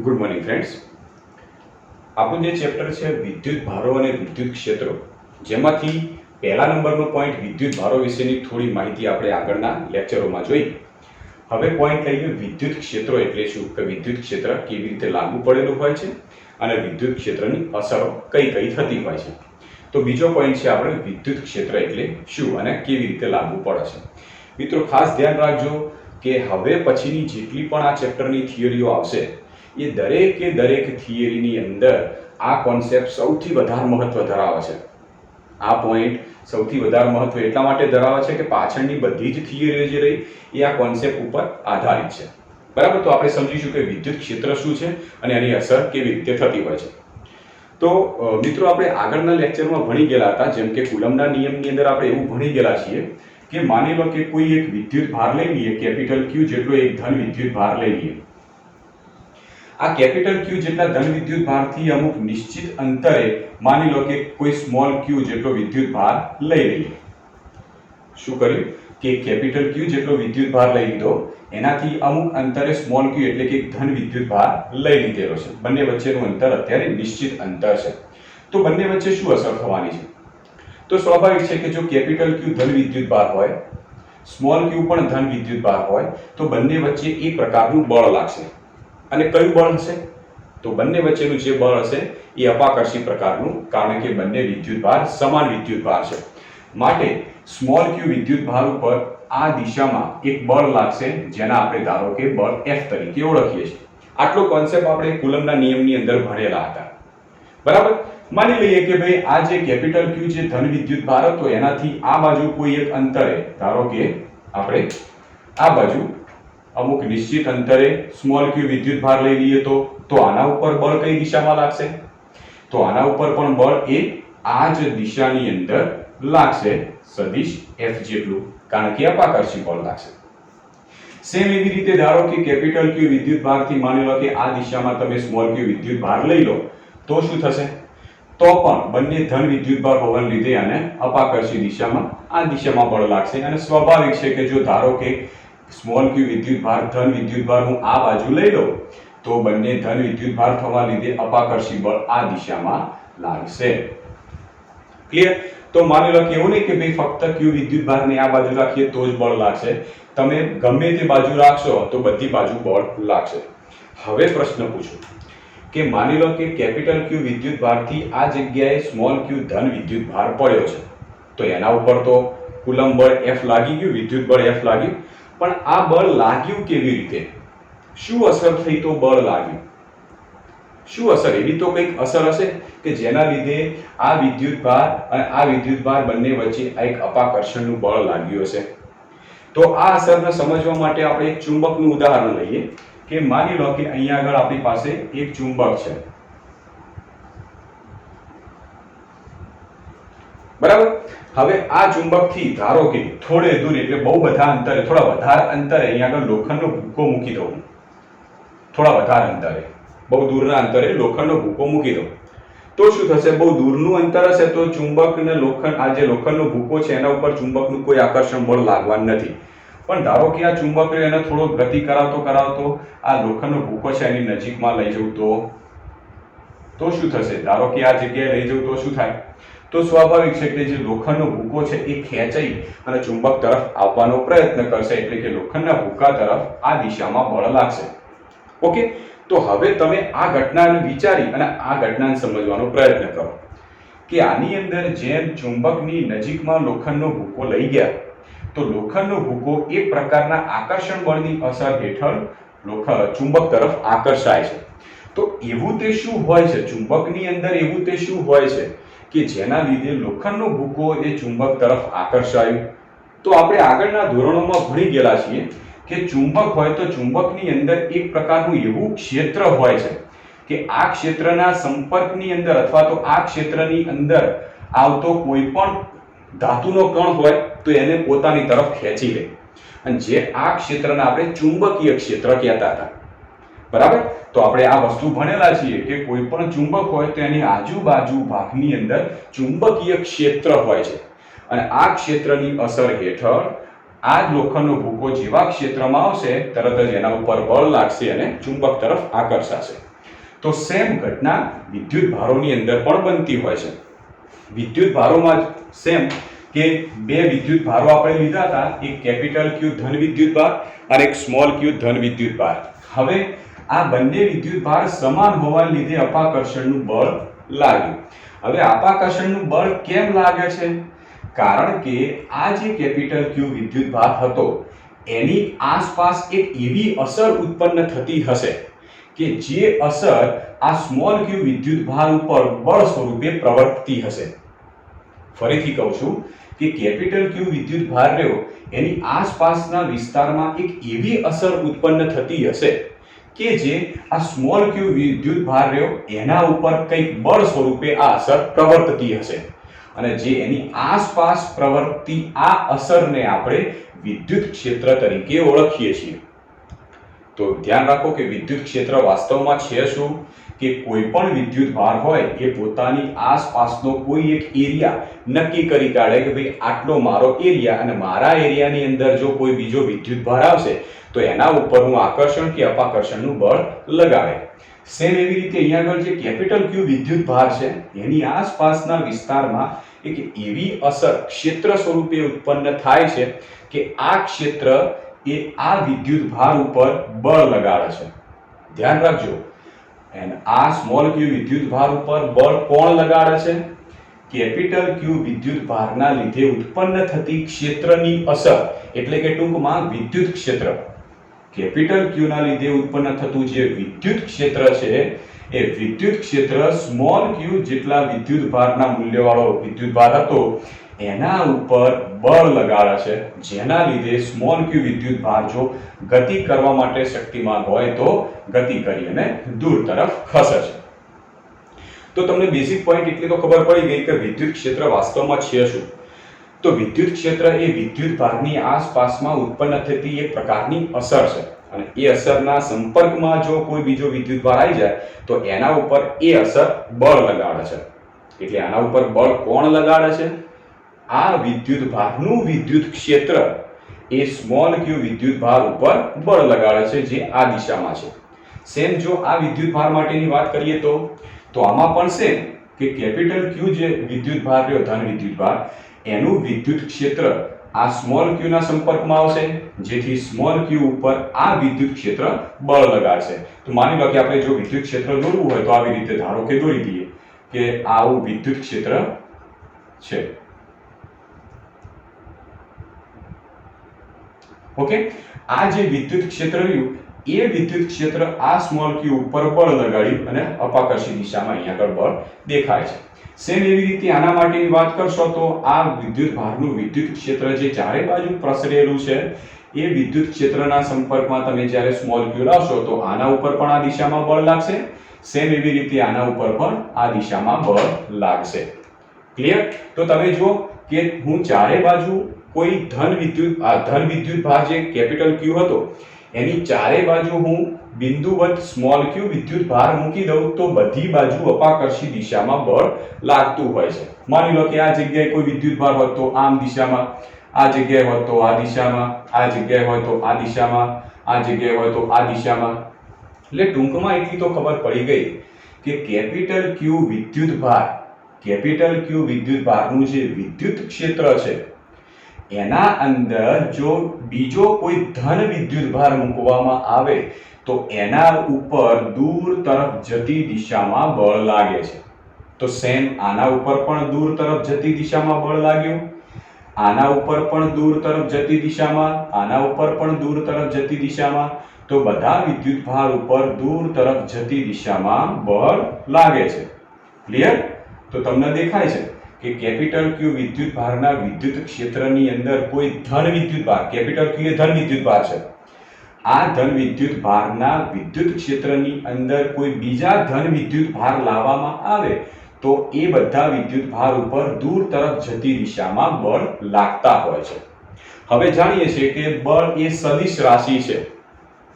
Good morning friends. આપણું જે chapter છે વિદ્યુત ભારો અને વિદ્યુત ક્ષેત્રો, જેમાંથી પહેલા નંબરનો પોઈન્ટ વિદ્યુત ભારો વિશેની થોડી માહિતી આપણે આગળના લેક્ચરોમાં જોઈ. હવે પોઈન્ટ લઈએ વિદ્યુત ક્ષેત્રો એટલે શું, કે વિદ્યુત ક્ષેત્ર કેવી રીતે લાગુ પડેલું હોય છે અને વિદ્યુત ક્ષેત્રની અસરો કઈ કઈ થતી હોય છે. તો બીજો પોઈન્ટ છે આપણે વિદ્યુત ક્ષેત્ર એટલે શું અને કેવી રીતે લાગુ પડે છે. મિત્રો ખાસ ધ્યાન રાખજો કે હવે પછીની જેટલી પણ આ ચેપ્ટરની થિયરીઓ આવશે એ દરેક થિયરીની અંદર આ કોન્સેપ્ટ સૌથી વધારે મહત્વ ધરાવે છે. આ પોઈન્ટ સૌથી વધારે મહત્વ એટલા માટે ધરાવે છે કે પાછળની બધી જ થિયરીઓ જે રહી એ આ કોન્સેપ્ટ ઉપર આધારિત છે. બરાબર, તો આપણે સમજીશું કે વિદ્યુત ક્ષેત્ર શું છે અને એની અસર કેવી રીતે થતી હોય છે. તો મિત્રો આપણે આગળના લેક્ચરમાં ભણી ગયેલા હતા, જેમ કે કુલમ્બના નિયમની અંદર આપણે એવું ભણી ગયેલા છીએ કે માની લો કે કોઈ એક વિદ્યુત ભાર લઈ લઈએ, કેપિટલ Q જેટલો એક ધન વિદ્યુત ભાર લઈ લઈએ. આ કેપિટલ Q જેટલા ધન વિદ્યુત ભારથી અમુક નિશ્ચિત અંતરે માની લો કે કોઈ સ્મોલ q જેટલો વિદ્યુત ભાર લઈ લઈએ. શું કર્યું કે કેપિટલ Q જેટલો વિદ્યુત ભાર લઈ લીધો, એનાથી અમુક અંતરે સ્મોલ q એટલે કે ધન વિદ્યુત ભાર લઈ લીધેલો છે. બંને વચ્ચેનું અંતર અત્યારે નિશ્ચિત અંતર છે. તો બંને વચ્ચે શું અસર થવાની છે? તો સ્વાભાવિક છે કે જો કેપિટલ Q ધન વિદ્યુત ભાર હોય, સ્મોલ q પણ ધન વિદ્યુત ભાર હોય, તો બંને વચ્ચે એક પ્રકારનું બળ લાગશે. અને કયું બળ હશે? તો બંને વચ્ચેનું જે બળ હશે એ અપાકર્ષી પ્રકારનું, કારણ કે બંને વિદ્યુત ભાર સમાન વિદ્યુત ભાર છે. માટે સ્મોલ q વિદ્યુત ભાર ઉપર આ દિશામાં એક બળ લાગશે, જેના આપણે ધારો કે બળ F તરીકે ઓળખીએ છીએ. આટલો કોન્સેપ્ટ આપણે કુલમ્બના નિયમની અંદર ભણેલા હતા. બરાબર, માની લઈએ કે ભાઈ આ જે કેપિટલ Q જે ધન વિદ્યુત ભાર હતો, એનાથી આ બાજુ કોઈ એક અંતરે, ધારો કે આપણે આ બાજુ અમુક નિશ્ચિત અંતરે સ્મોલ q વિદ્યુત ભાર લઈ લઈએ તો આના ઉપર બળ કઈ દિશામાં લાગશે? તો આના ઉપર પણ બળ એ આ જ દિશાની અંદર લાગશે, સદિશ F જેટલું, કારણ કે અપાકર્ષી બળ લાગશે. સેમ એવી રીતે ધારો કે કેપિટલ Q વિદ્યુત ભારથી માની લો કે આ દિશામાં તમે સ્મોલ q વિદ્યુત ભાર લઈ લો, તો શું થશે? તો પણ બંને ધન વિદ્યુત ભાર હોવાને લીધે અને અપાકર્ષી દિશામાં આ દિશામાં બળ લાગશે. અને સ્વાભાવિક છે કે જો ધારો કે સ્મોલ q વિદ્યુત ભાર ધન વિદ્યુત ભાર હું આ બાજુ લઈ લઉં, તો બંને ધન વિદ્યુત ભાર થવા લીધે અપાકર્ષી બળ આ દિશામાં લાગશે. ક્લિયર? તો માની લો કે એવું નહીં કે ભાઈ ફક્ત q વિદ્યુત ભારને આ બાજુ રાખીએ તો જ બળ લાગશે. તમે ગમે તે બાજુ રાખશો તો બધી બાજુ બળ લાગશે. હવે પ્રશ્ન પૂછું કે માની લો કે કેપિટલ Q વિદ્યુત ભારથી આ જગ્યાએ સ્મોલ q ધન વિદ્યુત ભાર પડ્યો છે, તો એના ઉપર તો કુલમ્બ બળ F લાગી ગયું, વિદ્યુત બળ F લાગ્યું. પણ આ બળ લાગ્યું કેવી રીતે? શું અસર થઈ તો બળ લાગ્યું? શું અસર? એવી તો કંઈક અસર હશે કે જેના લીધે આ વિદ્યુત ભાર અને આ વિદ્યુત ભાર બંને વચ્ચે એક અપાકર્ષણનું બળ લાગ્યું હશે. તો આ અસરને સમજવા માટે આપણે એક ચુંબકનું ઉદાહરણ લઈએ કે માની લો કે અહીંયા આગળ આપણી પાસે એક ચુંબક છે. બરાબર, હવે આ ચુંબકથી ધારો કે થોડે દૂર, એટલે બહુ બધા અંતરે, થોડા વધારે અંતરે અહીંયા આગળ લોખંડનો ભૂકો મૂકી દઉં. થોડા વધારે અંતરે, બહુ દૂરના અંતરે લોખંડનો ભૂકો મૂકી દઉં, તો શું થશે? બહુ દૂરનું અંતર હશે તો ચુંબકને લોખંડ, આ જે લોખંડનો ભૂકો છે એના ઉપર ચુંબકનું કોઈ આકર્ષણ બળ લાગવાનું નથી. પણ ધારો કે આ ચુંબક એને થોડો ગતિ કરાવતો આ લોખંડનો ભૂકો છે એની નજીકમાં લઈ જવું, તો શું થશે? ધારો કે આ જગ્યાએ લઈ જવું તો શું થાય? તો સ્વાભાવિક છે કે જે લોખંડનો ભૂકો છે એ ખેંચાઈ અને ચુંબક તરફ આવવાનો પ્રયત્ન કરશે, એટલે કે લોખંડના ભૂકા તરફ આ દિશામાં બળ લાગશે. ઓકે, તો હવે તમે આ ઘટનાને વિચારી અને આ ઘટનાને સમજવાનો પ્રયત્ન કરો કે આની અંદર જેમ ચુંબકની નજીકમાં લોખંડનો ભૂકો લઈ ગયા, તો લોખંડનો ભૂકો એક પ્રકારના આકર્ષણ બળની અસર હેઠળ ચુંબક તરફ આકર્ષાય છે. તો એવું તે શું હોય છે ચુંબકની અંદર? એવું તે શું હોય છે કે જેના લીધે લોખંડનો ભૂકો એ ચુંબક તરફ આકર્ષાયું? તો આપણે આગળના ધોરણોમાં ભણી ગયેલા છીએ કે ચુંબક હોય તો ચુંબકની અંદર એક પ્રકારનું એવું ક્ષેત્ર હોય છે કે આ ક્ષેત્રના સંપર્કની અંદર અથવા તો આ ક્ષેત્રની અંદર આવતો કોઈ પણ ધાતુનો કણ હોય તો એને પોતાની તરફ ખેંચી લે. અને જે આ ક્ષેત્રને આપણે ચુંબકીય ક્ષેત્ર કહેતા હતા. બરાબર, તો આપણે આ વસ્તુ ભણેલા છીએ કે કોઈ પણ ચુંબક હોય તો એની આજુબાજુ ભાગની અંદર ચુંબકીય ક્ષેત્ર હોય છે. અને આ ક્ષેત્રની અસર હેઠળ આ જ લોખંડનો ભૂકો જેવા ક્ષેત્રમાં આવશે, તરત જ એના ઉપર બળ લાગશે અને ચુંબક તરફ આકર્ષાશે. તો સેમ ઘટના વિદ્યુત ભારોની અંદર પણ બનતી હોય છે. વિદ્યુત ભારોમાં સેમ કે બે વિદ્યુત ભારો આપણે લીધા હતા, એક કેપિટલ ક્યુ ધન વિદ્યુત ભાર અને એક સ્મોલ ક્યુ ધન વિદ્યુત ભાર. હવે આ બંને વિદ્યુત ભાર સમાન હોવાને લીધે અપાકર્ષણનું બળ લાગ્યું. હવે અપાકર્ષણનું બળ કેમ લાગે છે? કારણ કે આ જે કેપિટલ ક્યુ વિદ્યુત ભાર હતો એની આસપાસ એક એવી અસર ઉત્પન્ન થતી હશે કે જે અસર આ સ્મોલ ક્યુ વિદ્યુત ભાર ઉપર બળ સ્વરૂપે પ્રવર્તતી હશે. ફરીથી કહું છું કે કેપિટલ ક્યુ વિદ્યુત ભાર રહ્યો એની આસપાસના વિસ્તારમાં એક એવી અસર ઉત્પન્ન થતી હશે કે જે આ સ્મોલ ક્યુ વિદ્યુત ભાર રહ્યો એના ઉપર કંઈક બળ સ્વરૂપે આ અસર પ્રવર્તતી હશે અને જે એની આસપાસ પ્રવર્તતી આ અસરને આપણે વિદ્યુત ક્ષેત્ર તરીકે ઓળખીએ છીએ. તો ધ્યાન રાખો કે વિદ્યુત ક્ષેત્ર વાસ્તવમાં છે શું? કે કોઈ પણ વિદ્યુત ભાર હોય એ પોતાની આસપાસનો કોઈ એક એરિયા નક્કી કરી કાઢે કે ભાઈ આટલો મારો એરિયા અને મારા એરિયાની અંદર જો કોઈ બીજો વિદ્યુત ભાર આવશે તો એના ઉપર હું આકર્ષણ કે અપાકર્ષણનું બળ લગાડે. સેમ એવી રીતે અહીંયા આગળ જે કેપિટલ ક્યુ વિદ્યુત ભાર છે એની આસપાસના વિસ્તારમાં એક એવી અસર ક્ષેત્ર સ્વરૂપે ઉત્પન્ન થાય છે કે આ ક્ષેત્ર એ આ વિદ્યુત ભાર ઉપર બળ લગાડે છે. ધ્યાન રાખજો, અને આ સ્મોલ ક્યુ વિદ્યુત ભાર ઉપર બળ કોણ લગાડે છે? કેપિટલ ક્યુ વિદ્યુત ભારના લીધે ઉત્પન્ન થતી ક્ષેત્રની અસર, એટલે કે ટૂંકમાં વિદ્યુત ક્ષેત્ર. કેપિટલ ક્યુ ના લીધે ઉત્પન્ન થતું જે વિદ્યુત ક્ષેત્ર છે એ વિદ્યુત ક્ષેત્ર સ્મોલ ક્યુ જેટલા વિદ્યુત ભારના મૂલ્યવાળો વિદ્યુત ભાર હતો એના ઉપર બળ લગાડે છે, જેના લીધે સ્મોલ ક્યુ વિદ્યુત ભાર જો ગતિ કરવા માટે શક્તિમાન હોય તો ગતિ કરી અને દૂર તરફ ખસે છે. તો તમને બેઝિક પોઈન્ટ એટલી તો ખબર પડી ગઈ કે વિદ્યુત ક્ષેત્ર વાસ્તવમાં છે શું. તો વિદ્યુત ક્ષેત્ર એ વિદ્યુત ભારની આસપાસમાં ઉત્પન્ન થતી એક પ્રકારની અસર છે અને એ અસરના સંપર્કમાં જો કોઈ બીજો વિદ્યુત ભાર આવી જાય તો એના ઉપર એ અસર બળ લગાડે છે. એટલે આના ઉપર બળ કોણ લગાડે છે? આ વિદ્યુત ભારનું વિદ્યુત ક્ષેત્ર એ સ્મોલ ક્યુ વિદ્યુત ભાર ઉપર બળ લગાડે છે જે આ દિશામાં છે. સેમ જો આ વિદ્યુત ભાર માટેની વાત કરીએ તો આમાં પણ સેમ કે કેપિટલ ક્યુ જે વિદ્યુત ભાર રહ્યો ધન વિદ્યુત ભાર એનું વિદ્યુત ક્ષેત્ર આ સ્મોલ ક્યુ ના સંપર્કમાં આવશે, જેથી સ્મોલ ક્યુ ઉપર આ વિદ્યુત ક્ષેત્ર બળ લગાડશે. તો માની લો કે આપણે જો વિદ્યુત ક્ષેત્ર દોરવું હોય તો આવી રીતે ધારો કે દોરી દઈએ કે આવું વિદ્યુત ક્ષેત્ર છે. ઓકે, આ જે વિદ્યુત ક્ષેત્ર રહ્યું એ વિદ્યુત ક્ષેત્ર આ સ્મોલ ક્યુ ઉપર બળ લગાડ્યું અને અપાકર્ષી દિશામાં અહીંયા આગળ બળ દેખાય છે. સેમ એવી રીતે આના માટેની વાત કરશો તો આ વિદ્યુત ભારનું વિદ્યુત ક્ષેત્ર જે ચારે બાજુ પ્રસરેલું છે એ વિદ્યુત ક્ષેત્રના સંપર્કમાં તમે જ્યારે સ્મોલ ક્યુ લાવશો તો આના ઉપર પણ આ દિશામાં બળ લાગશે. સેમ એવી રીતે આના ઉપર પણ આ દિશામાં બળ લાગશે. ક્લિયર? તો તમે જુઓ કે હું ચારે બાજુ કોઈ ધન વિદ્યુત ભાર જે કેપિટલ ક્યુ હતો એની ચારે બાજુ હું બિંદુવત સ્મોલ ક્યુ વિદ્યુત ભાર મૂકી દઉં તો બધી બાજુ અપાકર્ષી દિશામાં બળ લાગતું હોય છે. માની લો કે આ જગ્યાએ કોઈ વિદ્યુત ભાર હોય તો આમ દિશામાં, આ જગ્યાએ હોય તો આ દિશામાં, આ જગ્યાએ હોય તો આ દિશામાં, આ જગ્યાએ હોય તો આ દિશામાં. એટલે ટૂંકમાં એટલી તો ખબર પડી ગઈ કે કેપિટલ ક્યુ વિદ્યુત ભારનું જે વિદ્યુત ક્ષેત્ર છે એના અંદર જો બીજો કોઈ ધન વિદ્યુત ભાર મૂકવામાં આવે તો એના ઉપર દૂર તરફ જતી દિશામાં બળ લાગે છે. તો સેમ આના ઉપર પણ દૂર તરફ જતી દિશામાં બળ લાગ્યું, આના ઉપર પણ દૂર તરફ જતી દિશામાં, આના ઉપર પણ દૂર તરફ જતી દિશામાં. તો બધા વિદ્યુત ભાર ઉપર દૂર તરફ જતી દિશામાં બળ લાગે છે. ક્લિયર? તો તમને દેખાય છે કે કેપિટલ ક્યુ વિદ્યુત ભારના વિદ્યુત ક્ષેત્રની અંદર કોઈ ધન વિદ્યુત ભાર, કેપિટલ ક્યુ એ ધન વિદ્યુત ભાર છે, આ ધન વિદ્યુત ભારના વિદ્યુત ક્ષેત્રની અંદર કોઈ બીજા ધન વિદ્યુત ભાર લાવવામાં આવે તો એ બધા વિદ્યુત ભાર ઉપર દૂર તરફ જતી દિશામાં બળ લાગતા હોય છે. હવે જાણીએ છીએ કે બળ એ સદિશ રાશિ છે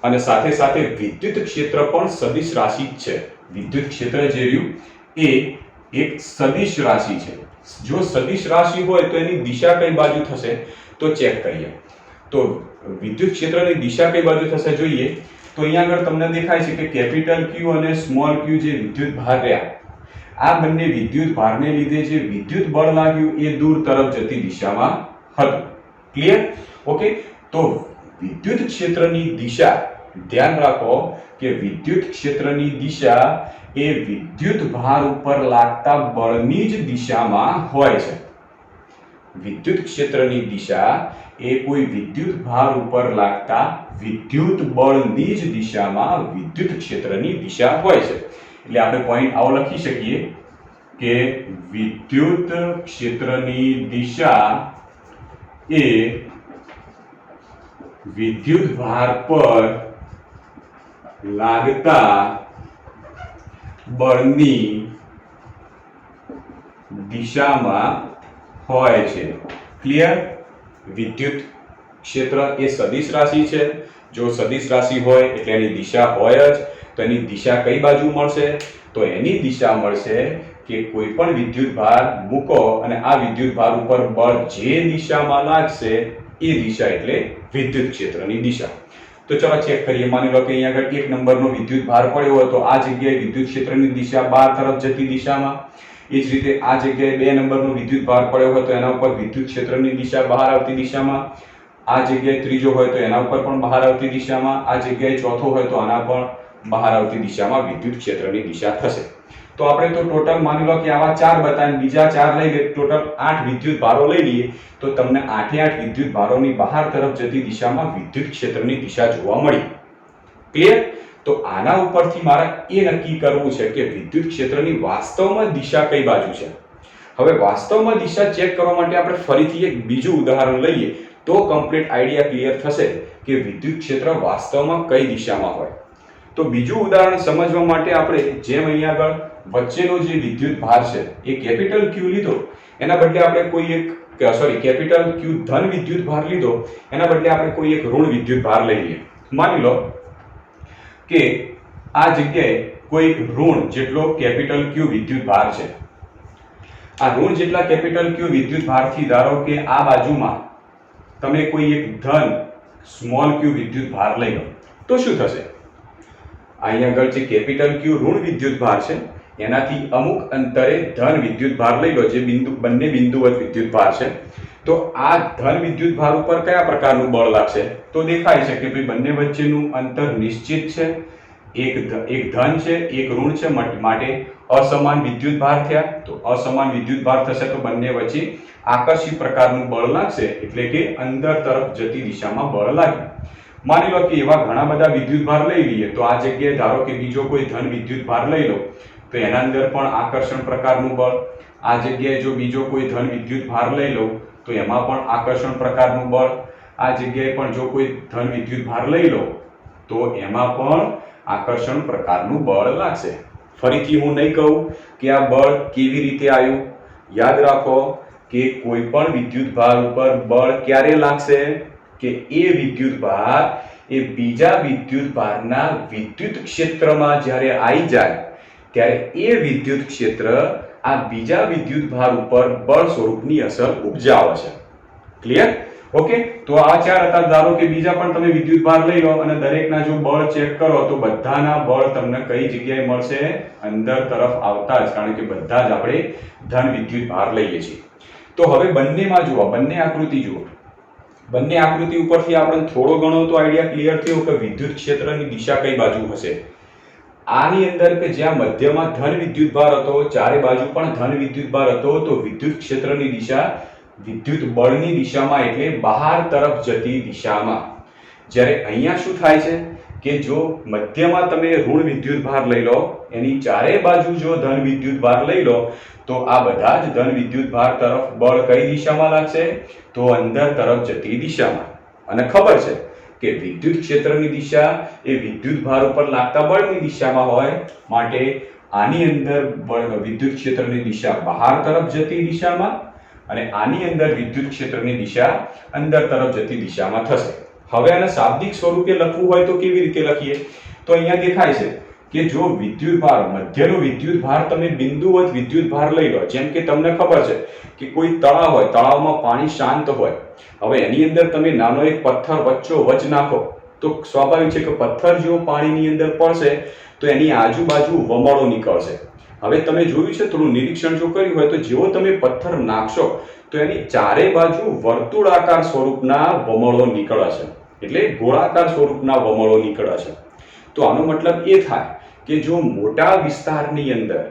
અને સાથે સાથે વિદ્યુત ક્ષેત્ર પણ સદિશ રાશિ જ છે. વિદ્યુત ક્ષેત્ર જે રહ્યું એ એક સદિશ રાશિ છે. જો સદિશ રાશિ હોય તો એની દિશા કઈ બાજુ થશે તો ચેક કરીએ. તો વિદ્યુત ક્ષેત્રની દિશા કઈ બાજુ થશે જોઈએ તો અહીંયા આગળ તમને દેખાય છે કે કેપિટલ ક્યુ અને સ્મોલ ક્યુ જે વિદ્યુત ભાર રહ્યા, આ બંને વિદ્યુત ભારને લીધે જે વિદ્યુત બળ લાગ્યું એ દૂર તરફ જતી દિશામાં હતું. ક્લિયર? ઓકે, તો વિદ્યુત ક્ષેત્રની દિશા, ધ્યાન રાખો કે વિદ્યુત ક્ષેત્રની દિશા એ વિદ્યુત ભાર ઉપર લાગતા બળની જ દિશામાં હોય છે. વિદ્યુત ક્ષેત્રની દિશા એ કોઈ વિદ્યુત ભાર ઉપર લાગતા વિદ્યુત બળની જ દિશામાં વિદ્યુત ક્ષેત્રની દિશા હોય છે. એટલે આપણે પોઈન્ટ આવો લખી શકીએ કે વિદ્યુત ક્ષેત્રની દિશા એ વિદ્યુત ભાર પર લાગતા બળની દિશામાં હોય છે. ક્લિયર? વિદ્યુત ક્ષેત્ર એ સદિશ રાશિ છે. જો સદિશ રાશિ હોય એટલે એની દિશા હોય જ. તો એની દિશા કઈ બાજુ મળશે? તો એની દિશા મળશે કે કોઈ પણ વિદ્યુત ભાર મૂકો અને આ વિદ્યુત ભાર ઉપર બળ જે દિશામાં લાગશે એ દિશા એટલે વિદ્યુત ક્ષેત્રની દિશા. તો ચલો ચેક કરીએ. માની લો કે અહીંયા આગળ 1 નંબરનો વિદ્યુત ભાર પડ્યો હોય તો આ જગ્યાએ વિદ્યુત ક્ષેત્રની દિશા બહાર તરફ જતી દિશામાં. એ જ રીતે આ જગ્યાએ 2 નંબરનો વિદ્યુત ભાર પડ્યો હોય તો એના ઉપર વિદ્યુત ક્ષેત્રની દિશા બહાર આવતી દિશામાં. આ જગ્યાએ ત્રીજો હોય તો એના ઉપર પણ બહાર આવતી દિશામાં. આ જગ્યાએ ચોથો હોય તો આના પણ બહાર આવતી દિશામાં વિદ્યુત ક્ષેત્રની દિશા થશે. તો આપણે તો ટોટલ માની લો કે આવા 4 બતાવીને બીજા 4 લઈ લે, ટોટલ 8 વિદ્યુત ભારો લઈ લઈએ તો તમને 8 વિદ્યુત ભારોની બહાર તરફ જતી દિશામાં વિદ્યુત ક્ષેત્રની દિશા જોવા મળી. ક્લિયર? તો આના ઉપરથી મારે એ નક્કી કરવું છે કે વિદ્યુત ક્ષેત્રની વાસ્તવમાં દિશા કઈ બાજુ છે. હવે વાસ્તવમાં દિશા ચેક કરવા માટે આપણે ફરીથી એક બીજું ઉદાહરણ લઈએ તો કમ્પ્લીટ આઈડિયા ક્લિયર થશે કે વિદ્યુત ક્ષેત્ર વાસ્તવમાં કઈ દિશામાં હોય. તો બીજું ઉદાહરણ સમજવા માટે આપણે જેમ અહીંયા આગળ વચ્ચેનો જે વિદ્યુત ભાર છે એ કેપિટલ ક્યુ લીધો, એના બદલે આપણે કોઈ એક કેપિટલ ક્યુ ધન વિદ્યુત ભાર લીધો, એના બદલે આપણે કોઈ એક ઋણ વિદ્યુત ભાર લઈ લઈએ. માની લો કે આ જગ્યાએ કોઈ ઋણ જેટલો કેપિટલ ક્યુ વિદ્યુત ભાર છે. આ ઋણ જેટલા કેપિટલ ક્યુ વિદ્યુત ભારથી ધારો કે આ બાજુમાં તમે કોઈ એક ધન સ્મોલ ક્યુ વિદ્યુત ભાર લઈ લો તો શું થશે? અહીંયા આગળ જે કેપિટલ ક્યુ ઋણ વિદ્યુત ભાર છે એનાથી અમુક અંતરે ધન વિદ્યુત ભાર લઈ લો જે બંને બિંદુવત વિદ્યુત ભાર છે. તો આ ધન વિદ્યુત ભાર ઉપર કયા પ્રકારનું બળ લાગશે? તો દેખાય છે કે ભાઈ બંને વચ્ચેનું અંતર નિશ્ચિત છે. એક ધન છે એક ઋણ છે, માટે અસમાન વિદ્યુત ભાર થયા. તો અસમાન વિદ્યુત ભાર થશે તો બંને વચ્ચે આકર્ષી પ્રકારનું બળ લાગશે, એટલે કે અંદર તરફ જતી દિશામાં બળ લાગ્યું. માની લો કે એવા ઘણા બધા વિદ્યુત ભાર લઈ લઈએ તો આ જગ્યાએ ધારો કે બીજો કોઈ ધન વિદ્યુત ભાર લઈ લો તો એના અંદર પણ આકર્ષણ પ્રકારનું બળ. આ જગ્યાએ જો બીજો કોઈ ધન વિદ્યુત ભાર લઈ લો તો એમાં પણ આકર્ષણ પ્રકારનું બળ. આ જગ્યાએ પણ જો કોઈ ધન વિદ્યુત ભાર લઈ લો તો એમાં પણ આકર્ષણ પ્રકારનું બળ લાગશે. ફરીથી હું નહીં કહું કે આ બળ કેવી રીતે આવ્યું. યાદ રાખો કે કોઈ પણ વિદ્યુત ભાર ઉપર બળ ક્યારે લાગશે કે એ વિદ્યુત ભાર એ બીજા વિદ્યુત ભારના વિદ્યુત ક્ષેત્રમાં જ્યારે આવી જાય ત્યારે એ વિદ્યુત ક્ષેત્ર આ બીજા વિદ્યુત ભાર ઉપર બળ સ્વરૂપની અસર ઉપજાવે છે. ક્લિયર? ઓકે, તો આ 4 હતા. ધારો કે બીજા પણ તમે વિદ્યુત ભાર લઈ લો અને દરેકના જો બળ ચેક કરો તો બધાના બળ તમને કઈ જગ્યાએ મળશે? અંદર તરફ આવતા જ, કારણ કે બધા જ આપણે ધન વિદ્યુત ભાર લઈએ છીએ. તો હવે બંનેમાં જુઓ, બંને આકૃતિ જુઓ. બંને આકૃતિ ઉપરથી આપણને થોડો ઘણો તો આઈડિયા ક્લિયર થયો કે વિદ્યુત ક્ષેત્રની દિશા કઈ બાજુ હશે. આની અંદર કે જ્યાં મધ્યમાં ધન વિદ્યુત ભાર હતો, ચારે બાજુ પણ ધન વિદ્યુત ભાર હતો, તો વિદ્યુત ક્ષેત્રની દિશા વિદ્યુત બળની દિશામાં એટલે બહાર તરફ જતી દિશામાં. જ્યારે અહીંયા શું થાય છે કે જો મધ્યમાં તમે ઋણ વિદ્યુત ભાર લઈ લો, એની ચારે બાજુ જો ધન વિદ્યુત ભાર લઈ લો તો આ બધા જ ધન વિદ્યુત ભાર તરફ બળ કઈ દિશામાં લાગશે? તો અંદર તરફ જતી દિશામાં. અને ખબર છે કે વિદ્યુત ક્ષેત્રની દિશા એ વિદ્યુત ભાર ઉપર લાગતા બળની દિશામાં હોય, માટે આની અંદર વિદ્યુત ક્ષેત્રની દિશા બહાર તરફ જતી દિશામાં અને આની અંદર વિદ્યુત ક્ષેત્રની દિશા અંદર તરફ જતી દિશામાં થશે. હવે આને શાબ્દિક સ્વરૂપે લખવું હોય તો કેવી રીતે લખીએ? તો અહીંયા દેખાય છે કે જો વિદ્યુત ભાર, મધ્યનો વિદ્યુત ભાર તમે બિંદુવત વિદ્યુત ભાર લઈ લો. જેમ કે તમને ખબર છે કે કોઈ તળાવ હોય, તળાવમાં પાણી શાંત હોય. હવે એની અંદર તમે નાનો એક પથ્થર વચ્ચો વચ નાખો તો સ્વાભાવિક છે કે પથ્થર જો પાણીની અંદર પડશે તો એની આજુબાજુ વમળો નીકળશે. હવે તમે જોયું છે, થોડું નિરીક્ષણ જો કર્યું હોય તો જેવો તમે પથ્થર નાખશો તો એની ચારે બાજુ વર્તુળાકાર સ્વરૂપના વમળો નીકળશે, એટલે ગોળાકાર સ્વરૂપના વમળો નીકળશે. તો આનો મતલબ એ થાય કે જો મોટા વિસ્તારની અંદર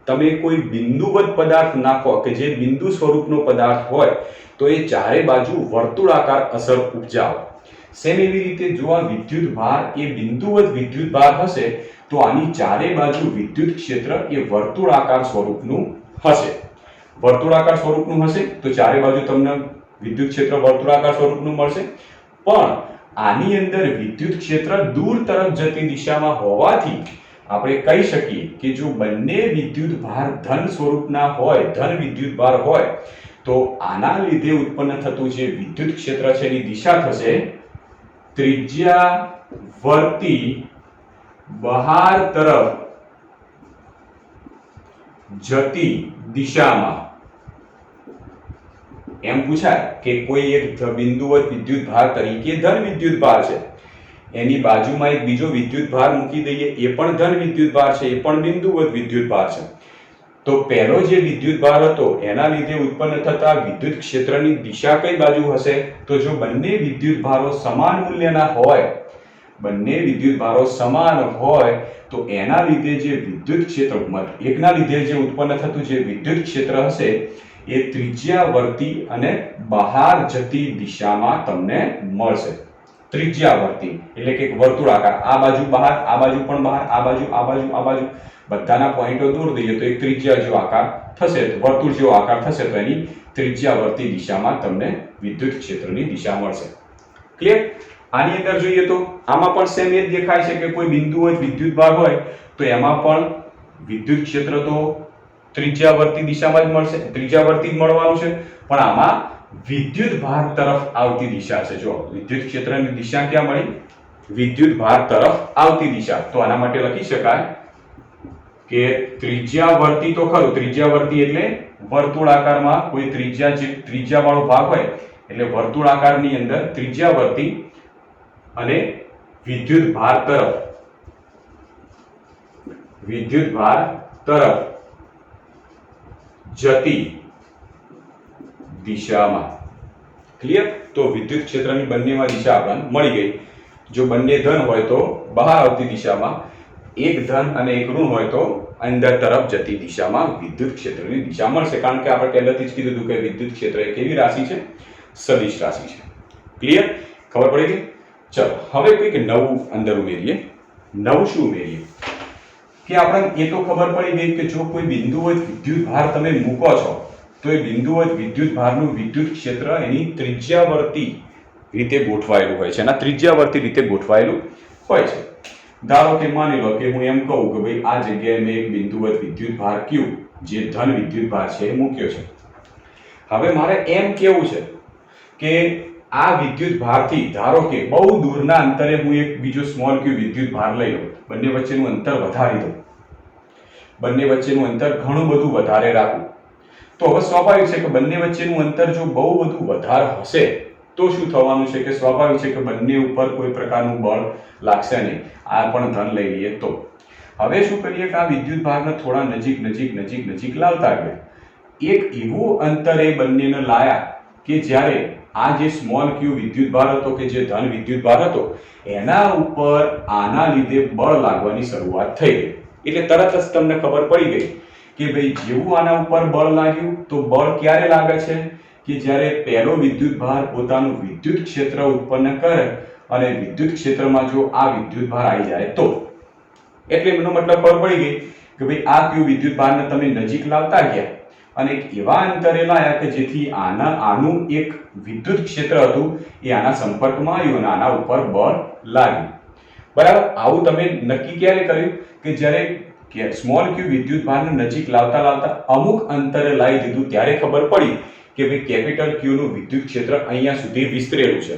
તમે કોઈ બિંદુવત પદાર્થ નાખો કે જે બિંદુ સ્વરૂપનો પદાર્થ હોય તો એ ચારે બાજુ વર્તુળાકાર અસર ઉપજાવે. સેમ એવી રીતે જો આ વિદ્યુત ભાર એ બિંદુવત વિદ્યુત ભાર હશે તો આની ચારે બાજુ વિદ્યુત ક્ષેત્ર એ વર્તુળાકાર સ્વરૂપનું હશે. વર્તુળાકાર સ્વરૂપનું હશે તો ચારે બાજુ તમને વિદ્યુત ક્ષેત્ર વર્તુળાકાર સ્વરૂપનું મળશે. પણ આની અંદર વિદ્યુત ક્ષેત્ર દૂર તરફ જતી દિશામાં હોવાથી આપણે કહી શકીએ કે જો બંને વિદ્યુત ભાર ધન સ્વરૂપના હોય, ધન વિદ્યુત ભાર હોય, તો આના લીધે ઉત્પન્ન થતું જે વિદ્યુત ક્ષેત્ર છે એની દિશા થશે ત્રિજ્યાવર્તી બહાર તરફ જતી દિશામાં. એમ પૂછાય કે કોઈ એક બિંદુવત વિદ્યુત ભાર તરીકે ધન વિદ્યુત ભાર છે, એની બાજુમાં એક બીજો વિદ્યુત ભાર મૂકી દઈએ, એ પણ ધન વિદ્યુત ભાર છે, એ પણ બિંદુવત વિદ્યુત ભાર છે. તો પહેલો જે વિદ્યુત ભાર હતો એના લીધે ઉત્પન્ન થતા વિદ્યુત ક્ષેત્રની દિશા કઈ બાજુ હશે? તો જો બંને વિદ્યુત ભારો સમાન મૂલ્યના હોય, બંને વિદ્યુત ભારો સમાન હોય તો એના લીધે જે વિદ્યુત ક્ષેત્ર એકના લીધે જે ઉત્પન્ન થતું જે વિદ્યુત ક્ષેત્ર હશે એ ત્રિજ્યાવર્તી અને બહાર જતી દિશામાં તમને મળશે. ત્રિજ્યાવર્તી એટલે કે વર્તુળાકાર, આ બાજુ બહાર, આ બાજુ પણ બહાર, આ બાજુ, આ બાજુ, આ બાજુ, બધાના પોઈન્ટો દૂર દઈએ તો એક ત્રિજ્યા જેવો આકાર થશે, વર્તુળ જેવો આકાર થશે, તો એની ત્રિજ્યાવર્તી દિશામાં તમને વિદ્યુત ક્ષેત્રની દિશા મળશે. ક્લિયર? આની અંદર જોઈએ તો આમાં પણ સેમ એ જ દેખાય છે કે કોઈ બિંદુવત વિદ્યુત ભાર હોય તો એમાં પણ વિદ્યુત ક્ષેત્ર તો ત્રિજ્યાવર્તી દિશામાં જ મળશે, ત્રિજ્યાવર્તી જ મળવાનું છે. પણ આમાં વિદ્યુત ભાર તરફ આવતી દિશા છે. જો વિદ્યુત ક્ષેત્રની દિશા ક્યાં મળી? વિદ્યુત ભાર તરફ આવતી દિશા. તો આના માટે લખી શકાય કે ત્રિજ્યાવર્તી તો ખરું, ત્રિજ્યાવર્તી એટલે વર્તુળાકારમાં કોઈ ત્રિજ્યા વાળો ભાગ હોય એટલે વર્તુળાકારની અંદર ત્રિજ્યાવર્તી અને વિદ્યુત ભાર તરફ જતી દિશામાં. ક્લિયર? તો વિદ્યુત ક્ષેત્રની બંનેમાં દિશા આપણને મળી ગઈ. જો બંને ધન હોય તો બહાર આવતી દિશામાં, એક ધન અને એક ઋણ હોય તો અંદર તરફ જતી દિશામાં વિદ્યુત ક્ષેત્રની દિશા મળશે. કારણ કે આપણે પહેલાથી જ કીધું હતું કે વિદ્યુત ક્ષેત્ર એક એવી રાશિ છે, સદિશ રાશિ છે. ક્લિયર? ખબર પડી ગઈ? ચલો હવે કંઈક નવું અંદર ઉમેરીએ. નવું શું ઉમેરીએ કે આપણને એ તો ખબર પડી ગઈ કે જો કોઈ બિંદુવત વિદ્યુત ભાર તમે મૂકો છો તો એ બિંદુવત વિદ્યુત ભારનું વિદ્યુત ક્ષેત્ર એની ત્રિજ્યાવર્તી રીતે ગોઠવાયેલું હોય છે, એના ત્રિજ્યાવર્તી રીતે ગોઠવાયેલું હોય છે. ધારો કે માની લો કે હું એમ કહું કે ભાઈ આ જગ્યાએ મેં એક બિંદુવત વિદ્યુત ભાર Q જે ધન વિદ્યુત ભાર છે એ મૂક્યો છે. હવે મારે એમ કેવું છે કે આ વિદ્યુત ભારથી ધારો કે બહુ દૂરના અંતરે હું એક બીજો સ્મોલ q વિદ્યુત ભાર લઈ લઉં, બંને વચ્ચેનું અંતર વધારી દઉં, બંને વચ્ચેનું અંતર ઘણું બધું વધારે રાખું, તો હવે સ્વાભાવિક છે કે બંને વચ્ચેનું અંતર જો બહુ બધું વધારે હશે તો શું થવાનું છે કે સ્વાભાવિક છે કે બંને ઉપર કોઈ પ્રકારનું બળ લાગશે નહીં. આ પણ ધન લઈ લઈએ તો હવે શું કરીએ કે આ વિદ્યુત ભારને થોડા નજીક લાવતા ગਏ, એક એવું અંતરે બંનેને લાયા કે જ્યારે આ જે સ્મોલ q વિદ્યુત ભાર હતો કે જે ધન વિદ્યુત ભાર હતો એના ઉપર આના લીધે બળ લાગવાની શરૂઆત થઈ ગઈ. એટલે તરત જ તમને ખબર પડી ગઈ કે ભાઈ જેવું આના ઉપર બળ લાગ્યું તો બળ ક્યારે લાગે છે કે જ્યારે પહેલો વિદ્યુત ભાર પોતાનું વિદ્યુત ક્ષેત્ર ઉત્પન્ન કરે અને વિદ્યુત ક્ષેત્રમાં જો આ વિદ્યુત ભાર આવી જાય તો. એટલે એનો મતલબ ખબર પડી ગઈ કે ભાઈ આ q વિદ્યુત ભારને તમે નજીક લાવતા ગયા અને એક એવા અંતરે લાયા કે જેથી આનું એક વિદ્યુત ક્ષેત્ર હતું એ આના સંપર્કમાં આવ્યું અને આના ઉપર બળ લાગ્યું. બરાબર? આવું તમે નક્કી ક્યારે કર્યું કે જ્યારે સ્મોલ q વિદ્યુત ભારને નજીક લાવતા અમુક અંતરે લાવી દીધું ત્યારે ખબર પડી કે ભાઈ કેપિટલ q નું વિદ્યુત ક્ષેત્ર અહીંયા સુધી વિસ્તરેલું છે.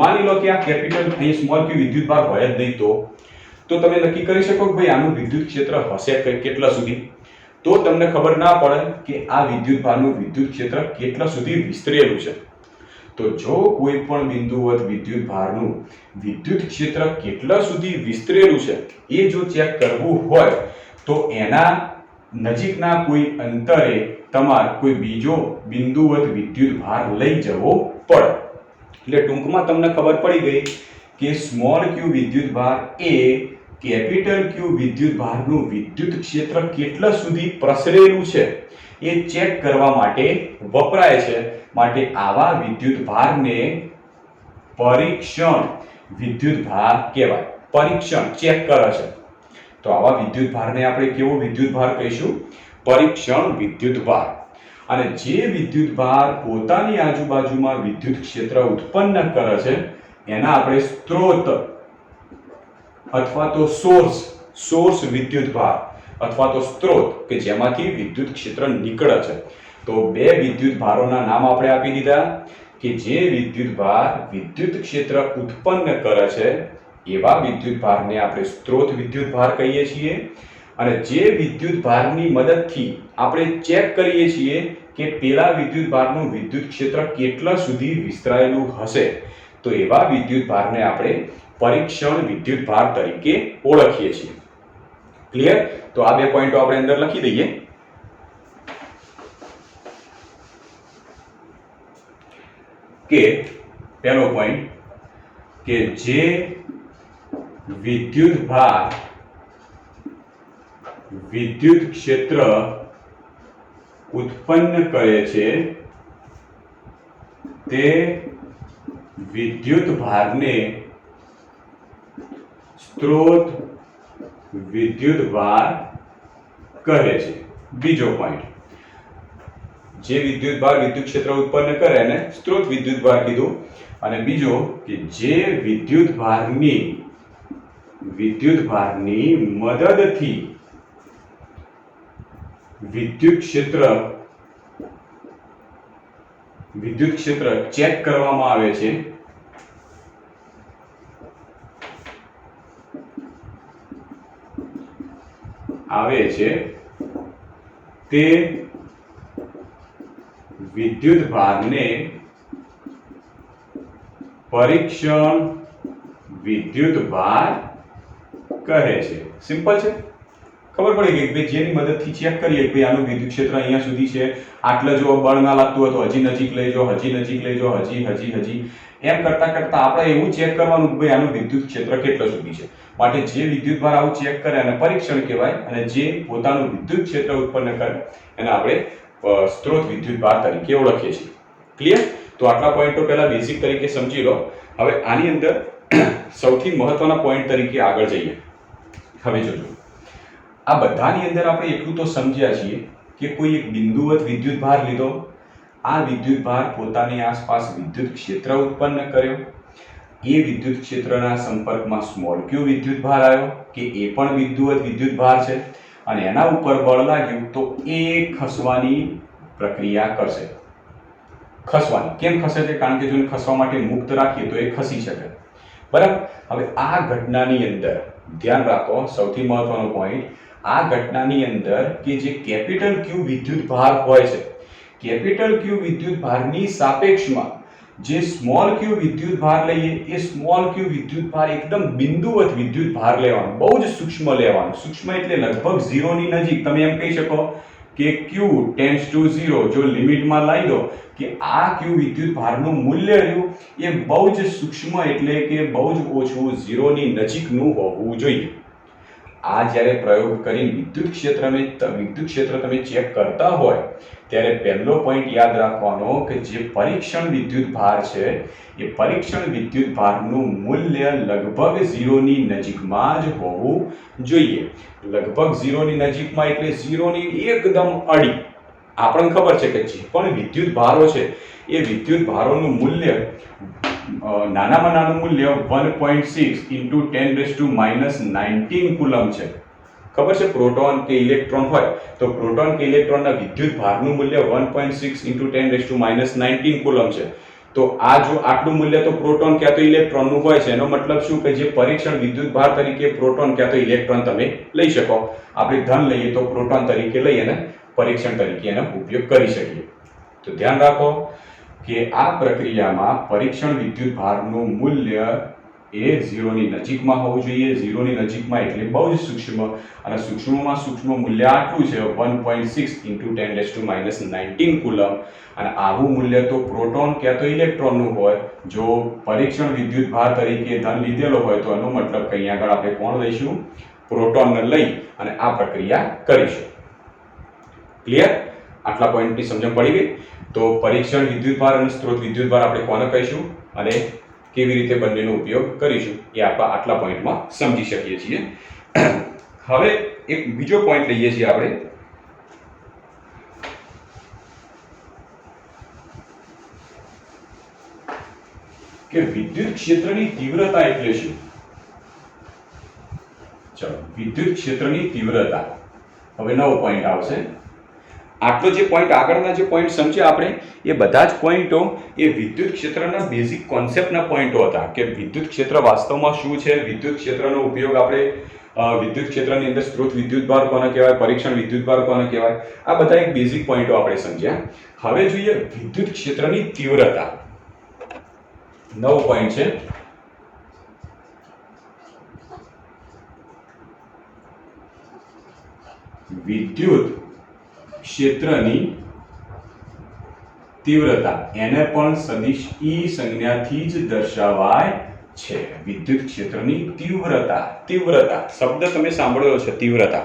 માની લો કે આ કેપિટલ અહીં સ્મોલ q વિદ્યુત ભાર હોય જ નહીં તો તમે નક્કી કરી શકો કે ભાઈ આનું વિદ્યુત ક્ષેત્ર હશે કેટલા સુધી. તો તમને ખબર ના પડે કે આ વિદ્યુત ભારનું વિદ્યુત ક્ષેત્ર કેટલા સુધી વિસ્તરેલું છે. તો જો કોઈ પણ બિંદુવત વિદ્યુત ભારનું વિદ્યુત ક્ષેત્ર કેટલા સુધી વિસ્તરેલું છે એ જો ચેક કરવું હોય તો એના નજીકના કોઈ અંતરે તમારે કોઈ બીજો બિંદુવત વિદ્યુત ભાર લઈ જવો પડે. એટલે ટૂંકમાં તમને ખબર પડી ગઈ કે સ્મોલ ક્યુ વિદ્યુત ભાર એ કેપિટલ ક્યુ વિદ્યુત ભારનું વિદ્યુત ક્ષેત્ર કેટલા સુધી પ્રસરેલું છે એ ચેક કરવા માટે વપરાય છે. માટે આવા વિદ્યુત ભારને પરીક્ષણ વિદ્યુત ભાર કહેવાય. પરીક્ષણ ચેક કરે છે તો આવા વિદ્યુત ભારને આપણે કેવો વિદ્યુત ભાર કહીશું? પરીક્ષણ વિદ્યુત ભાર. અને જે વિદ્યુત ભાર પોતાની આજુબાજુમાં વિદ્યુત ક્ષેત્ર ઉત્પન્ન કરે છે એના આપણે સ્ત્રોત અથવા તો સોર્સ વિદ્યુત ભાર અથવા તો સ્ત્રોત કે જેમાંથી વિદ્યુત ક્ષેત્ર નીકળે છે. તો બે વિદ્યુત ભારોના નામ આપણે આપી દીધા કે જે વિદ્યુત ભાર વિદ્યુત ક્ષેત્ર ઉત્પન્ન કરે છે એવા વિદ્યુત ભારને આપણે સ્ત્રોત વિદ્યુત ભાર કહીએ છીએ. અને જે વિદ્યુત ભારની મદદથી આપણે ચેક કરીએ છીએ કે પેલા વિદ્યુત ભારનું વિદ્યુત ક્ષેત્ર કેટલા સુધી વિસ્તરાયેલું હશે તો એવા વિદ્યુત ભારને આપણે પરીક્ષણ વિદ્યુત ભાર તરીકે ઓળખીએ છીએ. ક્લિયર? તો આ બે પોઈન્ટો આપણે અંદર લખી દઈએ. કે પહેલો પોઈન્ટ કે જે વિદ્યુત ભાર વિદ્યુત ક્ષેત્ર ઉત્પન્ન કરે છે તે વિદ્યુત ભારને સ્ત્રોત વિદ્યુત ભાર કહે છે. બીજો પોઈન્ટ જે વિદ્યુત ભાર વિદ્યુત ક્ષેત્ર ઉત્પન્ન કરે એને સ્ત્રોત વિદ્યુત ભાર કીધું. અને બીજો કે જે વિદ્યુત ભારની મદદથી વિદ્યુત ક્ષેત્ર ચેક કરવામાં આવે છે તે વિદ્યુત ભારને પરીક્ષણ વિદ્યુત ભાર કહે છે. સિમ્પલ છે. ખબર પડી ગઈ કે જેની મદદથી ચેક કરીએ કે આનું વિદ્યુત ક્ષેત્ર અહીંયા સુધી છે, આટલે જો બળ ના લાગતું હોય તો હજી નજીક લઈ જાઓ, હજી નજીક લઈ જાઓ, હજી એમ કરતા આપણે એવું ચેક કરવાનું કે ભાઈ આનું વિદ્યુત ક્ષેત્ર કેટલા સુધી છે. માટે જે વિદ્યુત ભાર આવું ચેક કરે એને પરીક્ષણ કહેવાય અને જે પોતાનું વિદ્યુત ક્ષેત્ર ઉત્પન્ન કરે એને આપણે સ્ત્રોત વિદ્યુત ભાર તરીકે ઓળખીએ છીએ. ક્લિયર? તો આટલા પોઈન્ટો પહેલા બેઝિક તરીકે સમજી લો. હવે આની અંદર સૌથી મહત્વના પોઈન્ટ તરીકે આગળ જઈએ. હવે જોજો, આ બધાની અંદર આપણે એટલું તો સમજ્યા છીએ કે કોઈ એક બિંદુવત વિદ્યુત ભાર લીધો, આ વિદ્યુત ભાર પોતાની આસપાસ વિદ્યુત ક્ષેત્ર ઉત્પન્ન કર્યો, એ વિદ્યુત ક્ષેત્રના સંપર્કમાં સ્મોલ ક્યુ વિદ્યુત ભાર આવ્યો કે એ પણ બિંદુવત વિદ્યુત ભાર છે અને એના ઉપર બળ લાગ્યું તો એ ખસવાની પ્રક્રિયા કરશે. ખસવાની કેમ ખસે છે? કારણ કે જો ખસવા માટે મુક્ત રાખીએ તો એ ખસી શકે. બરાબર? હવે આ ઘટનાની અંદર ધ્યાન રાખો, સૌથી મહત્વનો પોઈન્ટ, આ ઘટનાની અંદર કે જે કેપિટલ ક્યુ વિદ્યુત ભાર હોય છે, કેપિટલ ક્યુ વિદ્યુત ભારની સાપેક્ષમાં જે સ્મોલ ક્યુ વિદ્યુત ભાર લઈએ એ સ્મોલ ક્યુ વિદ્યુત ભાર એકદમ બિંદુવત વિદ્યુત ભાર લેવાનો, બહુ જ સૂક્ષ્મ લેવાનો. સૂક્ષ્મ એટલે લગભગ 0 ની નજીક. તમે એમ કહી શકો કે q ટેન્ડ્સ ટુ 0 જો લિમિટમાં લાવી દો કે આ q વિદ્યુત ભારનું મૂલ્ય રહ્યું એ બહુ જ સૂક્ષ્મ એટલે કે બહુ જ ઓછું 0 ની નજીકનું હોવું જોઈએ. આ જ્યારે પ્રયોગ કરીને વિદ્યુત ક્ષેત્ર તમે ચેક કરતા હોય ત્યારે પહેલો પોઈન્ટ યાદ રાખવાનો કે જે પરીક્ષણ વિદ્યુત ભાર છે એ પરીક્ષણ વિદ્યુત ભારનું મૂલ્ય લગભગ 0 ની નજીકમાં જ હોવું જોઈએ. લગભગ 0 ની નજીકમાં એટલે 0 ની એકદમ અડી. આપણને ખબર છે કે જે પણ વિદ્યુત ભારો છે એ વિદ્યુત ભારોનું મૂલ્ય નાનામાં નાનું મૂલ્ય 1.6 into 10⁻⁹ કુલમ છે. ખબર છે? પ્રોટોન કે ઇલેક્ટ્રોન હોય તો પ્રોટોન કે ઇલેક્ટ્રોનના વિદ્યુત ભારનું મૂલ્ય 1.6 into 10⁻⁹ કુલમ છે. તો આ જો આટલું મૂલ્ય તો પ્રોટોન ક્યાં તો ઇલેક્ટ્રોનનું હોય છે. એનો મતલબ શું કે જે પરીક્ષણ વિદ્યુત ભાર તરીકે પ્રોટોન ક્યાં તો ઇલેક્ટ્રોન તમે લઈ શકો. આપણે ધન લઈએ તો પ્રોટોન તરીકે લઈ અને પરીક્ષણ તરીકે એનો ઉપયોગ કરી શકીએ. તો ધ્યાન રાખો કે આ પ્રક્રિયામાં પરીક્ષણ વિદ્યુત ભારનું મૂલ્ય એ 0 ની નજીકમાં હોવું જોઈએ. 0 ની નજીકમાં એટલે બહુ જ સૂક્ષ્મ, અને સૂક્ષ્મમાં સૂક્ષ્મ મૂલ્ય આટલું છે 1.6 × 10⁻19 કુલમ. અને આવું મૂલ્ય તો પ્રોટોન ક્યાં તો ઇલેક્ટ્રોનનું હોય. જો પરીક્ષણ વિદ્યુત ભાર તરીકે ધન લીધેલો હોય તો એનો મતલબ કે અહીંયા આગળ આપણે કોણ લઈશું? પ્રોટોનને લઈ અને આ પ્રક્રિયા કરીશું. ક્લિયર? આટલા પોઈન્ટની સમજણ પડી ગઈ? તો પરીક્ષણ વિદ્યુત ભાર અને સ્ત્રોત વિદ્યુત ભાર આપણે કોને કહીશું અને કેવી રીતે બંનેનો ઉપયોગ કરીશું એ આપણે આટલા પોઈન્ટમાં સમજી શકીએ છીએ. હવે એક બીજો પોઈન્ટ લઈએ છીએ આપણે કે વિદ્યુત ક્ષેત્રની તીવ્રતા એટલે શું? ચલો, વિદ્યુત ક્ષેત્રની તીવ્રતા. હવે નવો પોઈન્ટ આવશે. આટલો જે પોઈન્ટ આગળના જે પોઈન્ટ સમજ્યા આપણે એ બધા જ પોઈન્ટો એ વિદ્યુત ક્ષેત્રના બેઝિક કોન્સેપ્ટના પોઈન્ટો હતા કે વિદ્યુત ક્ષેત્ર વાસ્તવમાં શું છે, વિદ્યુત ક્ષેત્રનો ઉપયોગ આપણે વિદ્યુત ક્ષેત્રની અંદર સ્ત્રોત વિદ્યુત ભાર કોને કહેવાય, પરીક્ષણ વિદ્યુત ભાર કોને કહેવાય, આ બધા એક બેઝિક પોઈન્ટો આપણે સમજ્યા. હવે જોઈએ વિદ્યુત ક્ષેત્રની તીવ્રતા. નવો પોઈન્ટ છે વિદ્યુત ક્ષેત્રની તીવ્રતા. એને પણ સદિશ E સંજ્ઞાથી જ દર્શાવાય છે. વિદ્યુત ક્ષેત્રની તીવ્રતા. તીવ્રતા શબ્દ તમે સાંભળ્યો છે, તીવ્રતા.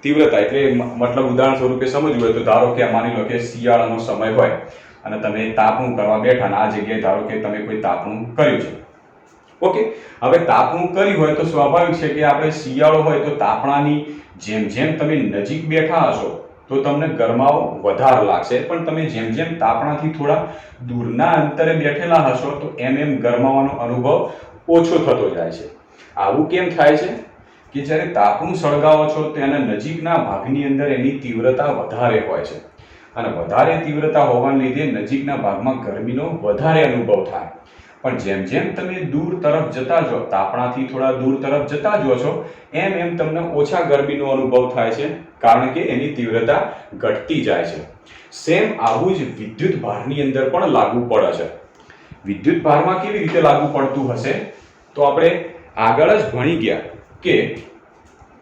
તીવ્રતા એટલે મતલબ ઉદાહરણ સ્વરૂપે સમજવું હોય તો ધારો કે માની લો કે શિયાળાનો સમય હોય અને તમે તાપણું કરવા બેઠા અને આ જગ્યાએ ધારો કે તમે કોઈ તાપણું કર્યું છે. ઓકે, હવે તાપણું કર્યું હોય તો સ્વાભાવિક છે કે આપણે શિયાળો હોય તો તાપણાની જેમ જેમ તમે નજીક બેઠા હશો તો તમને ગરમાવો વધારે લાગશે, પણ તમે જેમ જેમ તાપણાથી થોડા દૂરના અંતરે બેઠેલા હશો તો એમ એમ ગરમાવાનો અનુભવ ઓછો થતો જાય છે. આવું કેમ થાય છે કે જ્યારે તાપણું સળગાવો છો તેના નજીકના ભાગની અંદર એની તીવ્રતા વધારે હોય છે, અને વધારે તીવ્રતા હોવાને લીધે નજીકના ભાગમાં ગરમીનો વધારે અનુભવ થાય. પણ જેમ જેમ તમે દૂર તરફ જતા જો, તાપણાથી થોડા દૂર તરફ જતા જો છો એમ એમ તમને ઓછા ગરમીનો અનુભવ થાય છે, કારણ કે એની તીવ્રતા ઘટતી જાય છે. સેમ આવું જ વિદ્યુત ભારની અંદર પણ લાગુ પડે છે. વિદ્યુત ભારમાં કેવી રીતે લાગુ પડતું હશે તો આપણે આગળ જ ભણી ગયા કે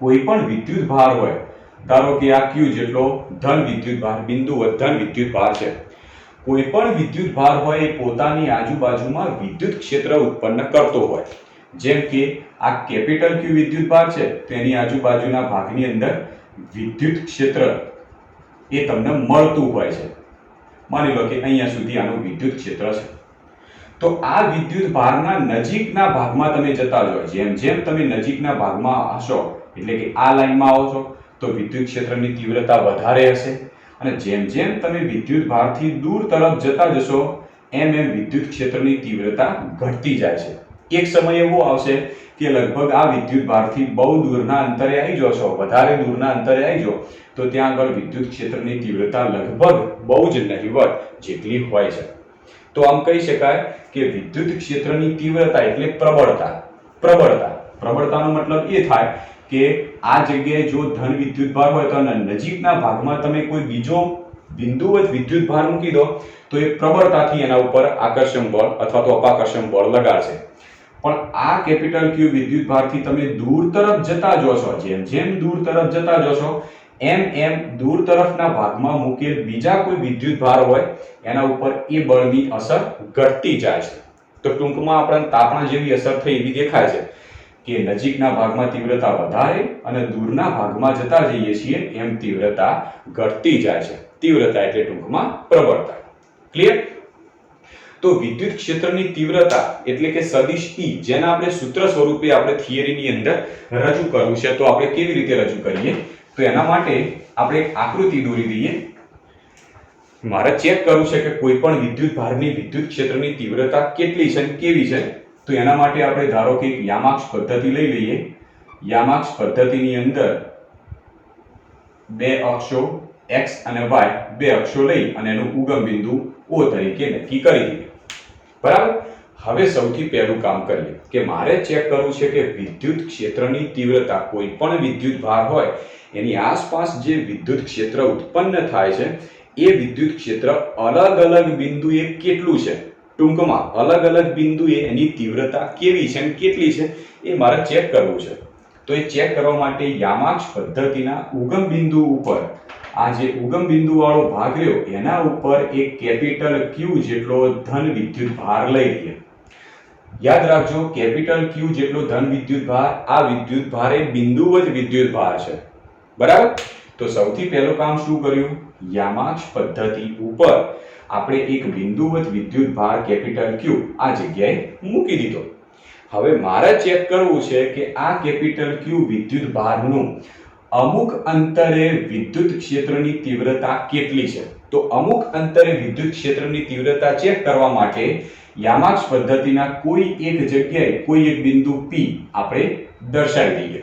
કોઈ પણ વિદ્યુત ભાર હોય, ધારો કે આ Q જેટલો ધન વિદ્યુત ભાર, બિંદુવત ધન વિદ્યુત ભાર છે. કોઈ પણ વિદ્યુત ભાર હોય એ પોતાની આજુબાજુમાં વિદ્યુત ક્ષેત્ર ઉત્પન્ન કરતો હોય. જેમ કે આ કેપિટલ Q વિદ્યુત ભાર છે તેની આજુબાજુના ભાગની અંદર વિદ્યુત ક્ષેત્ર એ તમને મળતું હોય છે. માની લો કે અહીંયા સુધી આનું વિદ્યુત ક્ષેત્ર છે. તો આ વિદ્યુત ભારના નજીકના ભાગમાં તમે જતા જો, જેમ જેમ તમે નજીકના ભાગમાં હશો એટલે કે આ લાઈનમાં આવો છો તો વિદ્યુત ક્ષેત્રની તીવ્રતા વધારે હશે, અને જેમ જેમ તમે વિદ્યુત ભારથી દૂર તરફ જતા જશો એમ એમ વિદ્યુત ક્ષેત્રની તીવ્રતા ઘટતી જાય છે. એક સમય એવો આવશે કે લગભગ આ વિદ્યુત ભારથી બહુ દૂરના અંતરે આવી જશો, વધારે દૂરના અંતરે આવી જો તો ત્યાં આગળ વિદ્યુત ક્ષેત્રની તીવ્રતા લગભગ બહુ જ નહિવત જેટલી હોય છે. તો આમ કહી શકાય કે વિદ્યુત ક્ષેત્રની તીવ્રતા એટલે પ્રબળતા. પ્રબળતાનો મતલબ એ થાય કે આ જગ્યાએ જો ધન વિદ્યુત ભાર હોય તો નજીકના ભાગમાં તમે કોઈ બીજો બિંદુવત વિદ્યુત ભાર મૂકી દો તો એ પ્રબળતાથી એના ઉપર આકર્ષણ બળ અથવા તો અપાકર્ષણ બળ લગાડશે. પણ આ કેપિટલ Q વિદ્યુત ભારથી તમે દૂર તરફ જતા જોશો, જેમ જેમ દૂર તરફ જતા જોશો એમ એમ દૂર તરફના ભાગમાં મૂકેલ બીજા કોઈ વિદ્યુત ભાર હોય એના ઉપર એ બળની અસર ઘટતી જાય છે. તો ટૂંકમાં આપણને તાપણા જેવી અસર થઈ એવી દેખાય છે કે નજીકના ભાગમાં તીવ્રતા વધારે અને દૂરના ભાગમાં જતા જઈએ છીએ એમ તીવ્રતા ઘટતી જાય છે. તીવ્રતા એટલે ટૂંકમાં પ્રબળતા. ક્લિયર? તો વિદ્યુત ક્ષેત્રની તીવ્રતા એટલે કે સદિશ E, જેના આપણે સૂત્ર સ્વરૂપે આપણે થિયરીની અંદર રજૂ કરવું છે, તો આપણે કેવી રીતે રજૂ કરીએ? તો એના માટે આપણે એક આકૃતિ દોરી દઈએ. મારે ચેક કરવું છે કે કોઈ પણ વિદ્યુત ભારની વિદ્યુત ક્ષેત્રની તીવ્રતા કેટલી છે અને કેવી છે. તો એના માટે આપણે ધારો કે એક યામાક્ષ પદ્ધતિ લઈ લઈએ. યામાક્ષ પદ્ધતિની અંદર બે અક્ષો x અને y, બે અક્ષો લઈ અને એનું ઉગમ બિંદુ O તરીકે નક્કી કરી દઈએ. બરાબર? હવે સૌથી પહેલું કામ કરીએ કે મારે ચેક કરવું છે કે વિદ્યુત ક્ષેત્રની તીવ્રતા, કોઈ પણ વિદ્યુત ભાર હોય એની આસપાસ જે વિદ્યુત ક્ષેત્ર ઉત્પન્ન થાય છે એ વિદ્યુત ક્ષેત્ર અલગ અલગ બિંદુએ કેટલું છે, ટૂંકમાં અલગ અલગ બિંદુએ એની તીવ્રતા કેવી છે અને કેટલી છે એ મારે ચેક કરવું છે. તો એ ચેક કરવા માટે યામાક્ષ પદ્ધતિના ઉગમ બિંદુ ઉપર આ જે ઉગમ બિંદુ વાળો ભાગ રહ્યો એના ઉપર એક કેપિટલ Q જેટલો ધન વિદ્યુત ભાર લઈ લઈએ. યાદ રાખજો, કેપિટલ Q જેટલો ધન વિદ્યુત ભાર, આ વિદ્યુત ભાર એ બિંદુવત વિદ્યુત ભાર છે. બરાબર? તો સૌથી પહેલું કામ શું કર્યું? યામાક્ષ પદ્ધતિ ઉપર આપણે એક બિંદુવત વિદ્યુત ભાર કેપિટલ Q આ જગ્યાએ મૂકી દીધો. હવે મારે ચેક કરવું છે કે આ કેપિટલ Q વિદ્યુત ભારનું અમુક અંતરે વિદ્યુત ક્ષેત્રની તીવ્રતા કેટલી છે. તો અમુક અંતરે વિદ્યુત ક્ષેત્રની તીવ્રતા ચેક કરવા માટે યામાક્ષ પદ્ધતિના કોઈ એક જગ્યાએ કોઈ એક બિંદુ P આપણે દર્શાવી દઈએ.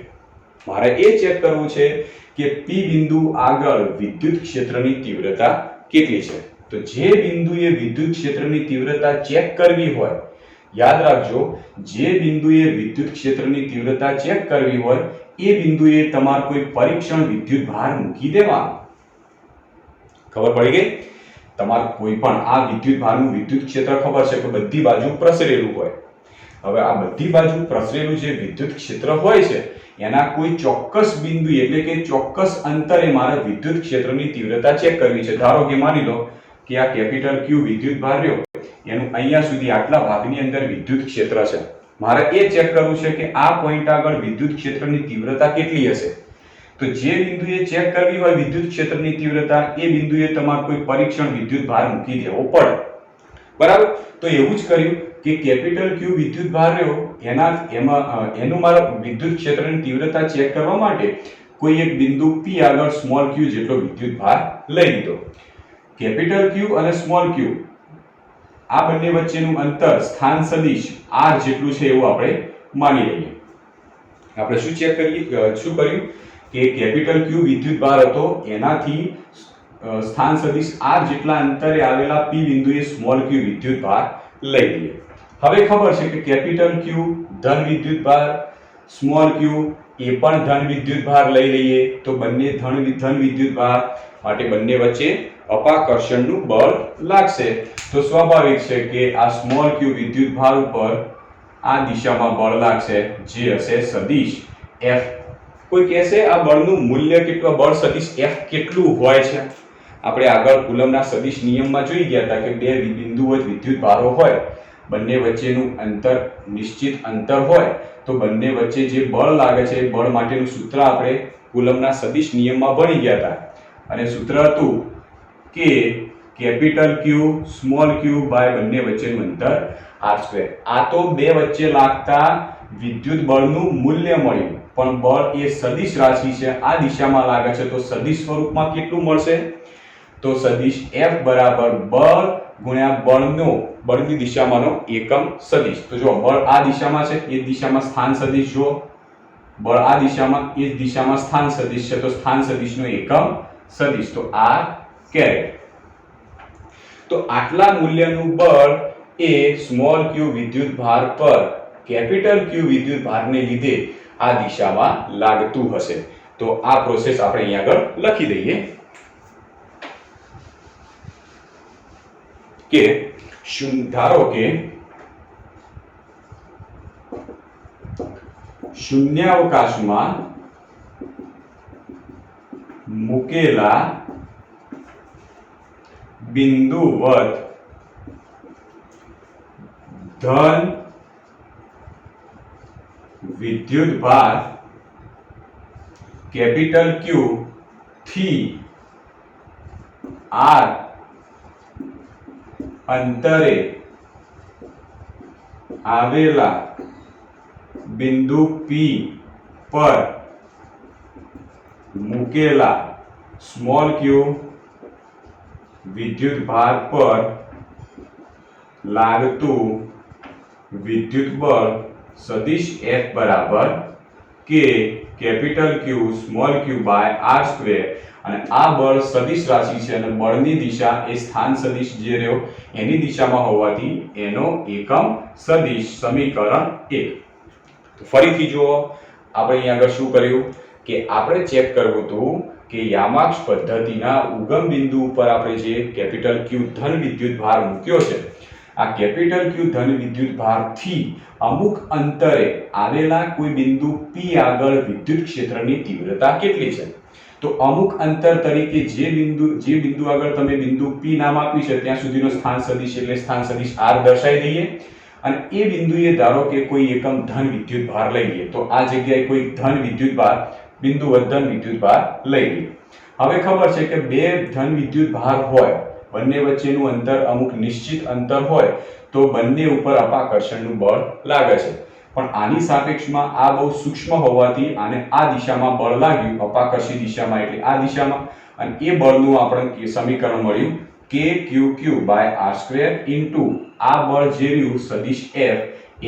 મારે એ ચેક કરવું છે કે P બિંદુ આગળ વિદ્યુત ક્ષેત્રની તીવ્રતા કેટલી છે. તો જે બિંદુએ વિદ્યુત ક્ષેત્રની તીવ્રતા ચેક કરવી હોય, યાદ રાખજો, જે બિંદુએ વિદ્યુત ક્ષેત્રની તીવ્રતા ચેક કરવી હોય એ બિંદુએ તમારે કોઈ પરીક્ષણ વિદ્યુત ભાર મૂકી દેવાનો. ખબર પડી ગઈ? તમારે કોઈ પણ આ વિદ્યુત ભારનું વિદ્યુત ક્ષેત્ર ખબર છે કે બધી બાજુ પ્રસરેલું હોય. હવે આ બધી બાજુ પ્રસરેલું જે વિદ્યુત ક્ષેત્ર હોય છે એના કોઈ ચોક્કસ બિંદુ એટલે કે ચોક્કસ અંતરે મારે વિદ્યુત ક્ષેત્રની તીવ્રતા ચેક કરવી છે. ધારો કે માની લો કે આ કેપિટલ Q વિદ્યુત ભાર રહ્યો એનું અહીંયા સુધી આટલા ભાગની અંદર વિદ્યુત ક્ષેત્ર છે. મારે એ ચેક કરવું છે કે આ પોઈન્ટ આગળ વિદ્યુત ક્ષેત્રની તીવ્રતા કેટલી હશે. તો જે બિંદુએ ચેક કરવી હોય વિદ્યુત ક્ષેત્રની તીવ્રતા એ બિંદુએ તમારે કોઈ પરીક્ષણ વિદ્યુત ભાર મૂકી દેવો પડે. બરાબર? તો એવું જ કર્યું કે કેપિટલ Q વિદ્યુત ભાર રહ્યો એનું મારા વિદ્યુત ક્ષેત્રની તીવ્રતા ચેક કરવા માટે કોઈ એક બિંદુ P આગળ સ્મોલ q જેટલો વિદ્યુત ભાર લઈ લીધો. કેપિટલ Q અને સ્મોલ q આ બંને વચ્ચેનું અંતર સ્થાન સદિશ r જેટલું છે એવું આપણે માની લઈએ. આપણે શું કર્યું કે કેપિટલ Q વિદ્યુત ભાર હતો એનાથી સ્થાન સદિશ r જેટલા અંતરે આવેલા P બિંદુએ સ્મોલ q વિદ્યુત ભાર લઈ લઈએ. હવે ખબર છે કે કેપિટલ Q ધન વિદ્યુત ભાર, સ્મોલ q એ પણ ધન વિદ્યુત ભાર લઈ લઈએ તો બંને ધન વિદ્યુત ભાર માટે બંને વચ્ચે અપાકર્ષણનું બળ લાગશે. તો સ્વાભાવિક છે કે આ સ્મોલ q વિદ્યુત ભાર ઉપર આ દિશામાં બળ લાગશે જે હશે સદિશ F. કોઈ કહેશે આ બળનું મૂલ્ય કેટલું, બળ સદિશ F કેટલું હોય છે? આપણે આગળ કુલમના સદિશ નિયમમાં જોઈ ગયા હતા કે બે બિંદુવત વિદ્યુત ભારો હોય, બંને વચ્ચેનું અંતર નિશ્ચિત અંતર હોય તો બંને વચ્ચે જે બળ લાગે છે એ બળ માટેનું સૂત્ર આપણે કુલમના સદિશ નિયમમાં ભણી ગયા હતા. અને સૂત્ર હતું કે capital Q small q by બંને વચ્ચેનું અંતર r². આ તો બે વચ્ચે લાગતા વિદ્યુત બળનું મૂલ્ય મળ્યું, પણ બળ એ સદિશ રાશિ છે, આ દિશામાં લાગે છે તો સદિશ સ્વરૂપમાં કેટલું મળશે? તો સદિશ F બરાબર બળ ગુણ્યા બળની દિશામાંનો એકમ સદિશ. તો જો બળ આ દિશામાં છે એ દિશામાં સ્થાન સદિશ, જો બળ આ દિશામાં એ દિશામાં સ્થાન સદિશ છે તો સ્થાન સદિશનો એકમ સદિશ તો r કેરેટ. તો આટલા મૂલ્યનું બળ એ સ્મોલ q વિદ્યુત ભાર પર કેપિટલ Q વિદ્યુત ભારને લીધે આ દિશામાં લાગતું હશે. તો આ પ્રોસેસ આપણે અહીં આગળ લખી દઈએ કે ધારો કે શૂન્યાવકાશમાં મૂકેલા બિંદુવત ધન વિદ્યુત ભાર કેપિટલ Q થી r અંતરે આવેલા બિંદુ P પર મૂકેલા સ્મોલ q વિદ્યુત ભાર પર લાગતું વિદ્યુત બળ સદિશ F બરાબર કે capital Q small q by r². અને આ બળ સદિશ રાશિ છે અને બળની દિશા એ સ્થાન સદિશ જે રહ્યો એની દિશામાં હોવાથી એનો એકમ સદિશ. સમીકરણ 1. તો ફરીથી જુઓ, આપણે અહીં આગળ શું કર્યું કે આપણે ચેક કરવું હતું કે યામાક્ષ પદ્ધતિના ઉગમ બિંદુ ઉપર આપણે જે કેપિટલ Q ધન વિદ્યુત ભાર મૂક્યો છે, આ કેપિટલ Q ધન વિદ્યુત ભારથી અમુક અંતરે આવેલા કોઈ બિંદુ P આગળ વિદ્યુત ક્ષેત્રની તીવ્રતા કેટલી છે? તો અમુક અંતર તરીકે જે બિંદુ આગળ તમે બિંદુ P નામ આપ્યું છે ત્યાં સુધીનો સ્થાન સદિશ એટલે સ્થાન સદિશ R દર્શાવી દઈએ અને એ બિંદુએ ધારો કે કોઈ એકમ ધન વિદ્યુત ભાર લઈ લઈએ, તો આ જગ્યાએ કોઈ ધન વિદ્યુત ભાર બિંદુવત ધન વિદ્યુત ભાર લઈ લઈએ. હવે ખબર છે કે બે ધન વિદ્યુત ભાર હોય, બંને વચ્ચેનું અંતર અમુક નિશ્ચિત અંતર હોય તો બંને ઉપર અપાકર્ષણનું બળ લાગે છે. પણ આની સાપેક્ષમાં આ બહુ સૂક્ષ્મ હોવાથી આને આ દિશામાં બળ લાગ્યું, અપાકર્ષી દિશામાં એટલે આ દિશામાં, અને એ બળનું આપણને સમીકરણ મળ્યું kqq/r² ઇન્ટુ આ બળ જે રહ્યું સદિશ F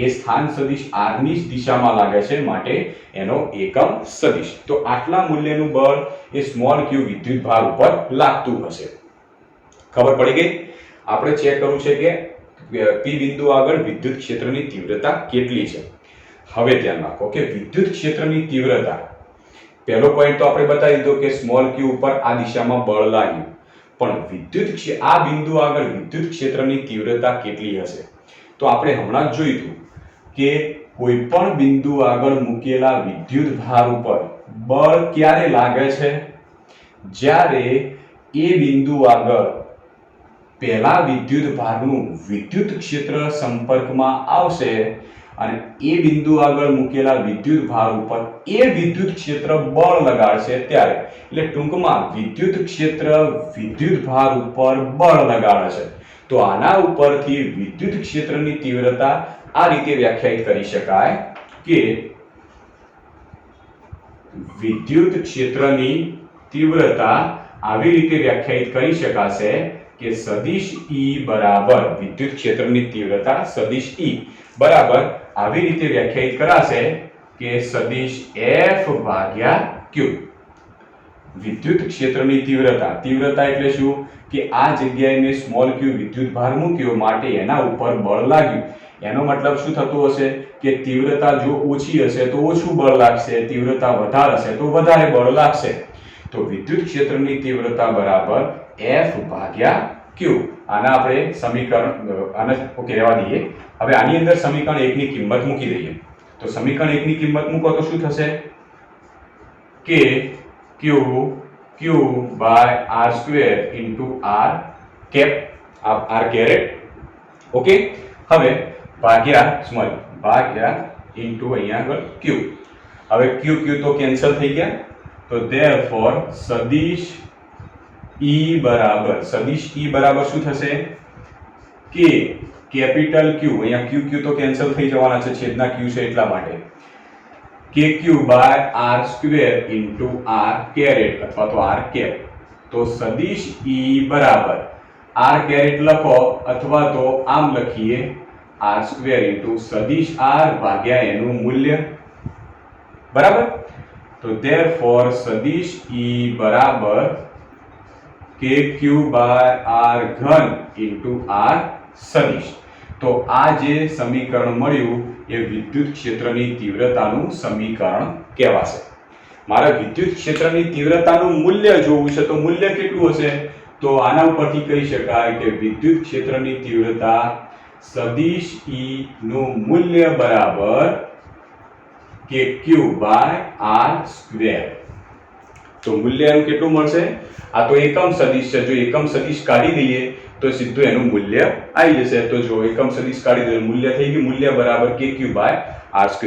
એ સ્થાન સદિશ R ની જ દિશામાં લાગે છે માટે એનો એકમ સદિશ. તો આટલા મૂલ્યનું બળ એ સ્મોલ q વિદ્યુત ભાર ઉપર લાગતું હશે. ખબર પડી ગઈ? આપણે ચેક કરવું છે કે P બિંદુ આગળ વિદ્યુત ક્ષેત્રની તીવ્રતા કેટલી છે. હવે ધ્યાન રાખો કે વિદ્યુત ક્ષેત્રની તીવ્રતા, પહેલો પોઈન્ટ તો આપણે બતાવી દીધો કે સ્મોલ q ઉપર આ દિશામાં બળ લાગ્યું, પણ આ બિંદુ આગળ વિદ્યુત ક્ષેત્રની તીવ્રતા કેટલી હશે? તો આપણે હમણાં જ જોયું કે કોઈ પણ બિંદુ આગળ મૂકેલા વિદ્યુત ભાર ઉપર બળ ક્યારે લાગે છે? જ્યારે એ બિંદુ આગળ પહેલા વિદ્યુત ભારનું વિદ્યુત ક્ષેત્ર સંપર્કમાં આવશે અને એ બિંદુ આગળ મૂકેલા વિદ્યુત ભાર ઉપર એ વિદ્યુત ક્ષેત્ર બળ લગાડશે ત્યારે. એટલે ટૂંકમાં વિદ્યુત ક્ષેત્ર વિદ્યુત ભાર ઉપર બળ લગાડે છે. તો આના ઉપરથી વિદ્યુત ક્ષેત્રની તીવ્રતા આ રીતે વ્યાખ્યાયિત કરી શકાય કે વિદ્યુત ક્ષેત્રની તીવ્રતા આવી રીતે વ્યાખ્યાયિત કરી શકાશે કે સદિશ E બરાબર વિદ્યુત ક્ષેત્રની તીવ્રતા સદિશ E બરાબર આવી રીતે વ્યાખ્યાયિત કરાશે કે સદિશ F ભાગ્યા Q. વિદ્યુત ક્ષેત્રની તીવ્રતા એટલે શું કે આ જગ્યાએ મેં સ્મોલ q વિદ્યુત ભાર મૂક્યો માટે એના ઉપર બળ લાગ્યું. એનો મતલબ શું થતું હશે કે તીવ્રતા જો ઓછી હશે તો ઓછું બળ લાગશે, તીવ્રતા વધારે હશે તો વધારે બળ લાગશે. તો વિદ્યુત ક્ષેત્રની તીવ્રતા બરાબર F ભાગ્યા Q. આના આપણે સમીકરણ આને ઓકે રહેવા દઈએ. હવે આની અંદર સમીકરણ 1 ની કિંમત મૂકી દઈએ. તો સમીકરણ 1 ની કિંમત મૂકો તો શું થશે કે q/r² into r cap r caret. Okay, હવે ભાગ્યા into અહીંયા આગળ q. હવે q તો કેન્સલ થઈ ગયા, તો therefore સદિશ E બરાબર શું થશે કે કેપિટલ Q, અહીંયા q તો કેન્સલ થઈ જવાના છે, છેદના q છે એટલા માટે, kq/r² into r caret અથવા તો r cap. તો સદિશ E બરાબર r caret લખો અથવા તો આમ લખીએ r² into સદિશ r ભાગ્યા એનું મૂલ્ય. બરાબર? તો therefore સદિશ E બરાબર kq/r³ into r સદિશ. તો આ જે સમીકરણ મળ્યું એ વિદ્યુત ક્ષેત્રની તીવ્રતાનું સમીકરણ કહેવાશે. મારે વિદ્યુત ક્ષેત્રની તીવ્રતાનું મૂલ્ય જોવું છે તો મૂલ્ય કેટલું હશે? તો આના ઉપરથી કહી શકાય કે વિદ્યુત ક્ષેત્રની તીવ્રતા સદિશ E નું મૂલ્ય બરાબર kq/r². તો મૂલ્યનું કેટલું મળશે? આ તો એકમ સદિશ છે, જો એકમ સદિશ કાઢી દઈએ તો સીધું એનું મૂલ્ય આવી જશે. તો જો એકમ સદિશ કાઢી દઈએ મૂલ્ય થઈ ગયું, મૂલ્ય બરાબર kq/r².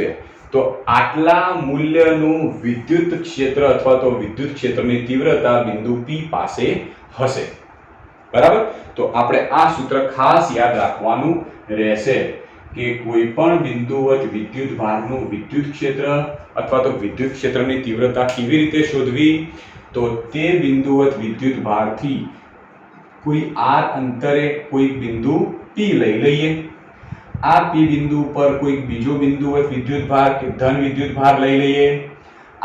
તો આટલા મૂલ્યનું વિદ્યુત ક્ષેત્ર અથવા તો વિદ્યુત ક્ષેત્રની તીવ્રતા બિંદુ P પાસે હશે. બરાબર? તો આપણે આ સૂત્ર ખાસ યાદ રાખવાનું રહેશે કે કોઈ પણ બિંદુવત વિદ્યુત ભારનું વિદ્યુત ક્ષેત્ર અથવા તો વિદ્યુત ક્ષેત્રની તીવ્રતા કેવી રીતે શોધવી? તો તે બિંદુવત વિદ્યુત ભારથી કોઈ r અંતરે કોઈ બિંદુ P લઈ લઈએ. આ P બિંદુ પર કોઈ બીજો બિંદુવત વિદ્યુત ભાર કે ધન વિદ્યુત ભાર લઈ લઈએ.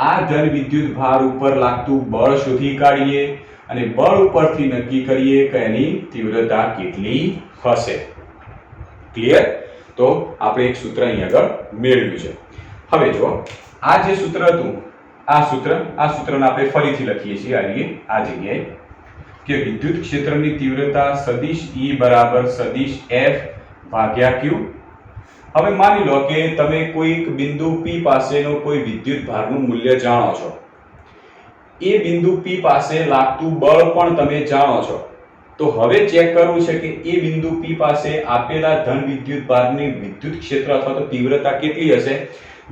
આ ધન વિદ્યુત ભાર ઉપર લાગતું બળ શોધી કાઢીએ અને બળ ઉપરથી નક્કી કરીએ કે એની તીવ્રતા કેટલી હશે. ક્લિયર? તો આપણે એક સૂત્ર અહીં આગળ મેળવ્યું છે. હવે જો આ જે સૂત્ર હતું આ સૂત્રને આપણે ફરીથી લખીએ છીએ આ જગ્યાએ કે વિદ્યુત ક્ષેત્રની તીવ્રતા સદિશ E બરાબર સદિશ F ભાગ્યા Q. હવે માની લો કે તમે કોઈક બિંદુ P પાસેનો કોઈ વિદ્યુત ભારનું મૂલ્ય જાણો છો. એ બિંદુ P પાસે લાગતું બળ પણ તમે જાણો છો. તો હવે ચેક કરવું છે કે એ બિંદુ P પાસે આપેલા ધન વિદ્યુત ભારની વિદ્યુત ક્ષેત્ર અથવા તો તીવ્રતા કેટલી હશે.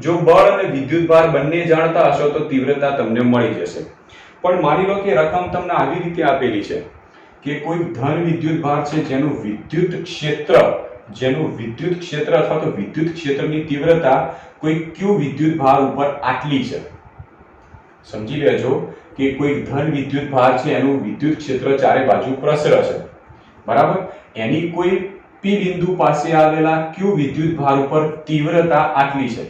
જો બળ અને વિદ્યુત ભાર બંને જાણતા હશો તો તીવ્રતા તમને મળી જશે. પણ માની લો કે રકમ તમને આવી રીતે આપેલી છે કે કોઈ ધન વિદ્યુત ભાર છે જેનું વિદ્યુત ક્ષેત્ર અથવા તો વિદ્યુત ક્ષેત્રની તીવ્રતા કોઈ Q વિદ્યુત ભાર ઉપર આટલી છે. સમજી લેજો કે કોઈ ધન વિદ્યુત ભાર છે એનું વિદ્યુત ક્ષેત્ર ચારે બાજુ પ્રસરે છે, બરાબર. એની કોઈ P બિંદુ પાસે આવેલા Q વિદ્યુત ભાર ઉપર તીવ્રતા આટલી છે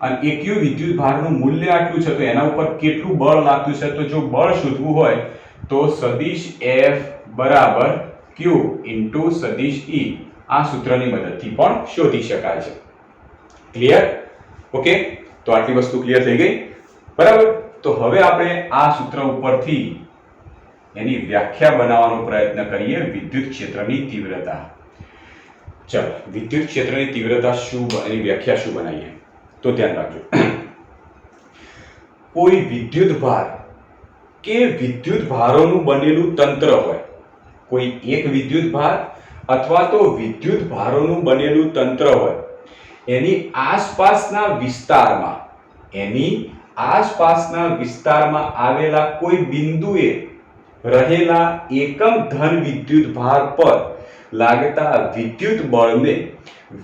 અને એ Q વિદ્યુત ભારનું મૂલ્ય આટલું છે તો એના ઉપર કેટલું બળ લાગતું છે. તો જો બળ શોધવું હોય તો સદિશ F બરાબર Q ઇન્ટુ સદિશ E આ સૂત્રની મદદથી પણ શોધી શકાય છે. ક્લિયર? ઓકે, તો આટલી વસ્તુ ક્લિયર થઈ ગઈ, બરાબર. તો હવે આપણે આ સૂત્ર ઉપરથી એની વ્યાખ્યા બનાવવાનો પ્રયત્ન કરીએ વિદ્યુત ક્ષેત્રની તીવ્રતા. ચલો, વિદ્યુત ક્ષેત્રની તીવ્રતા શું, એની વ્યાખ્યા શું બનાવીએ તો ધ્યાન રાખજો. કોઈ વિદ્યુત ભાર કે વિદ્યુત ભારોનું બનેલું તંત્ર હોય, કોઈ એક વિદ્યુત ભાર અથવા તો વિદ્યુત ભારોનું બનેલું તંત્ર હોય, એની આસપાસના વિસ્તારમાં આવેલા કોઈ બિંદુએ રહેલા એકમ ધન વિદ્યુત ભાર પર લાગતા વિદ્યુત બળને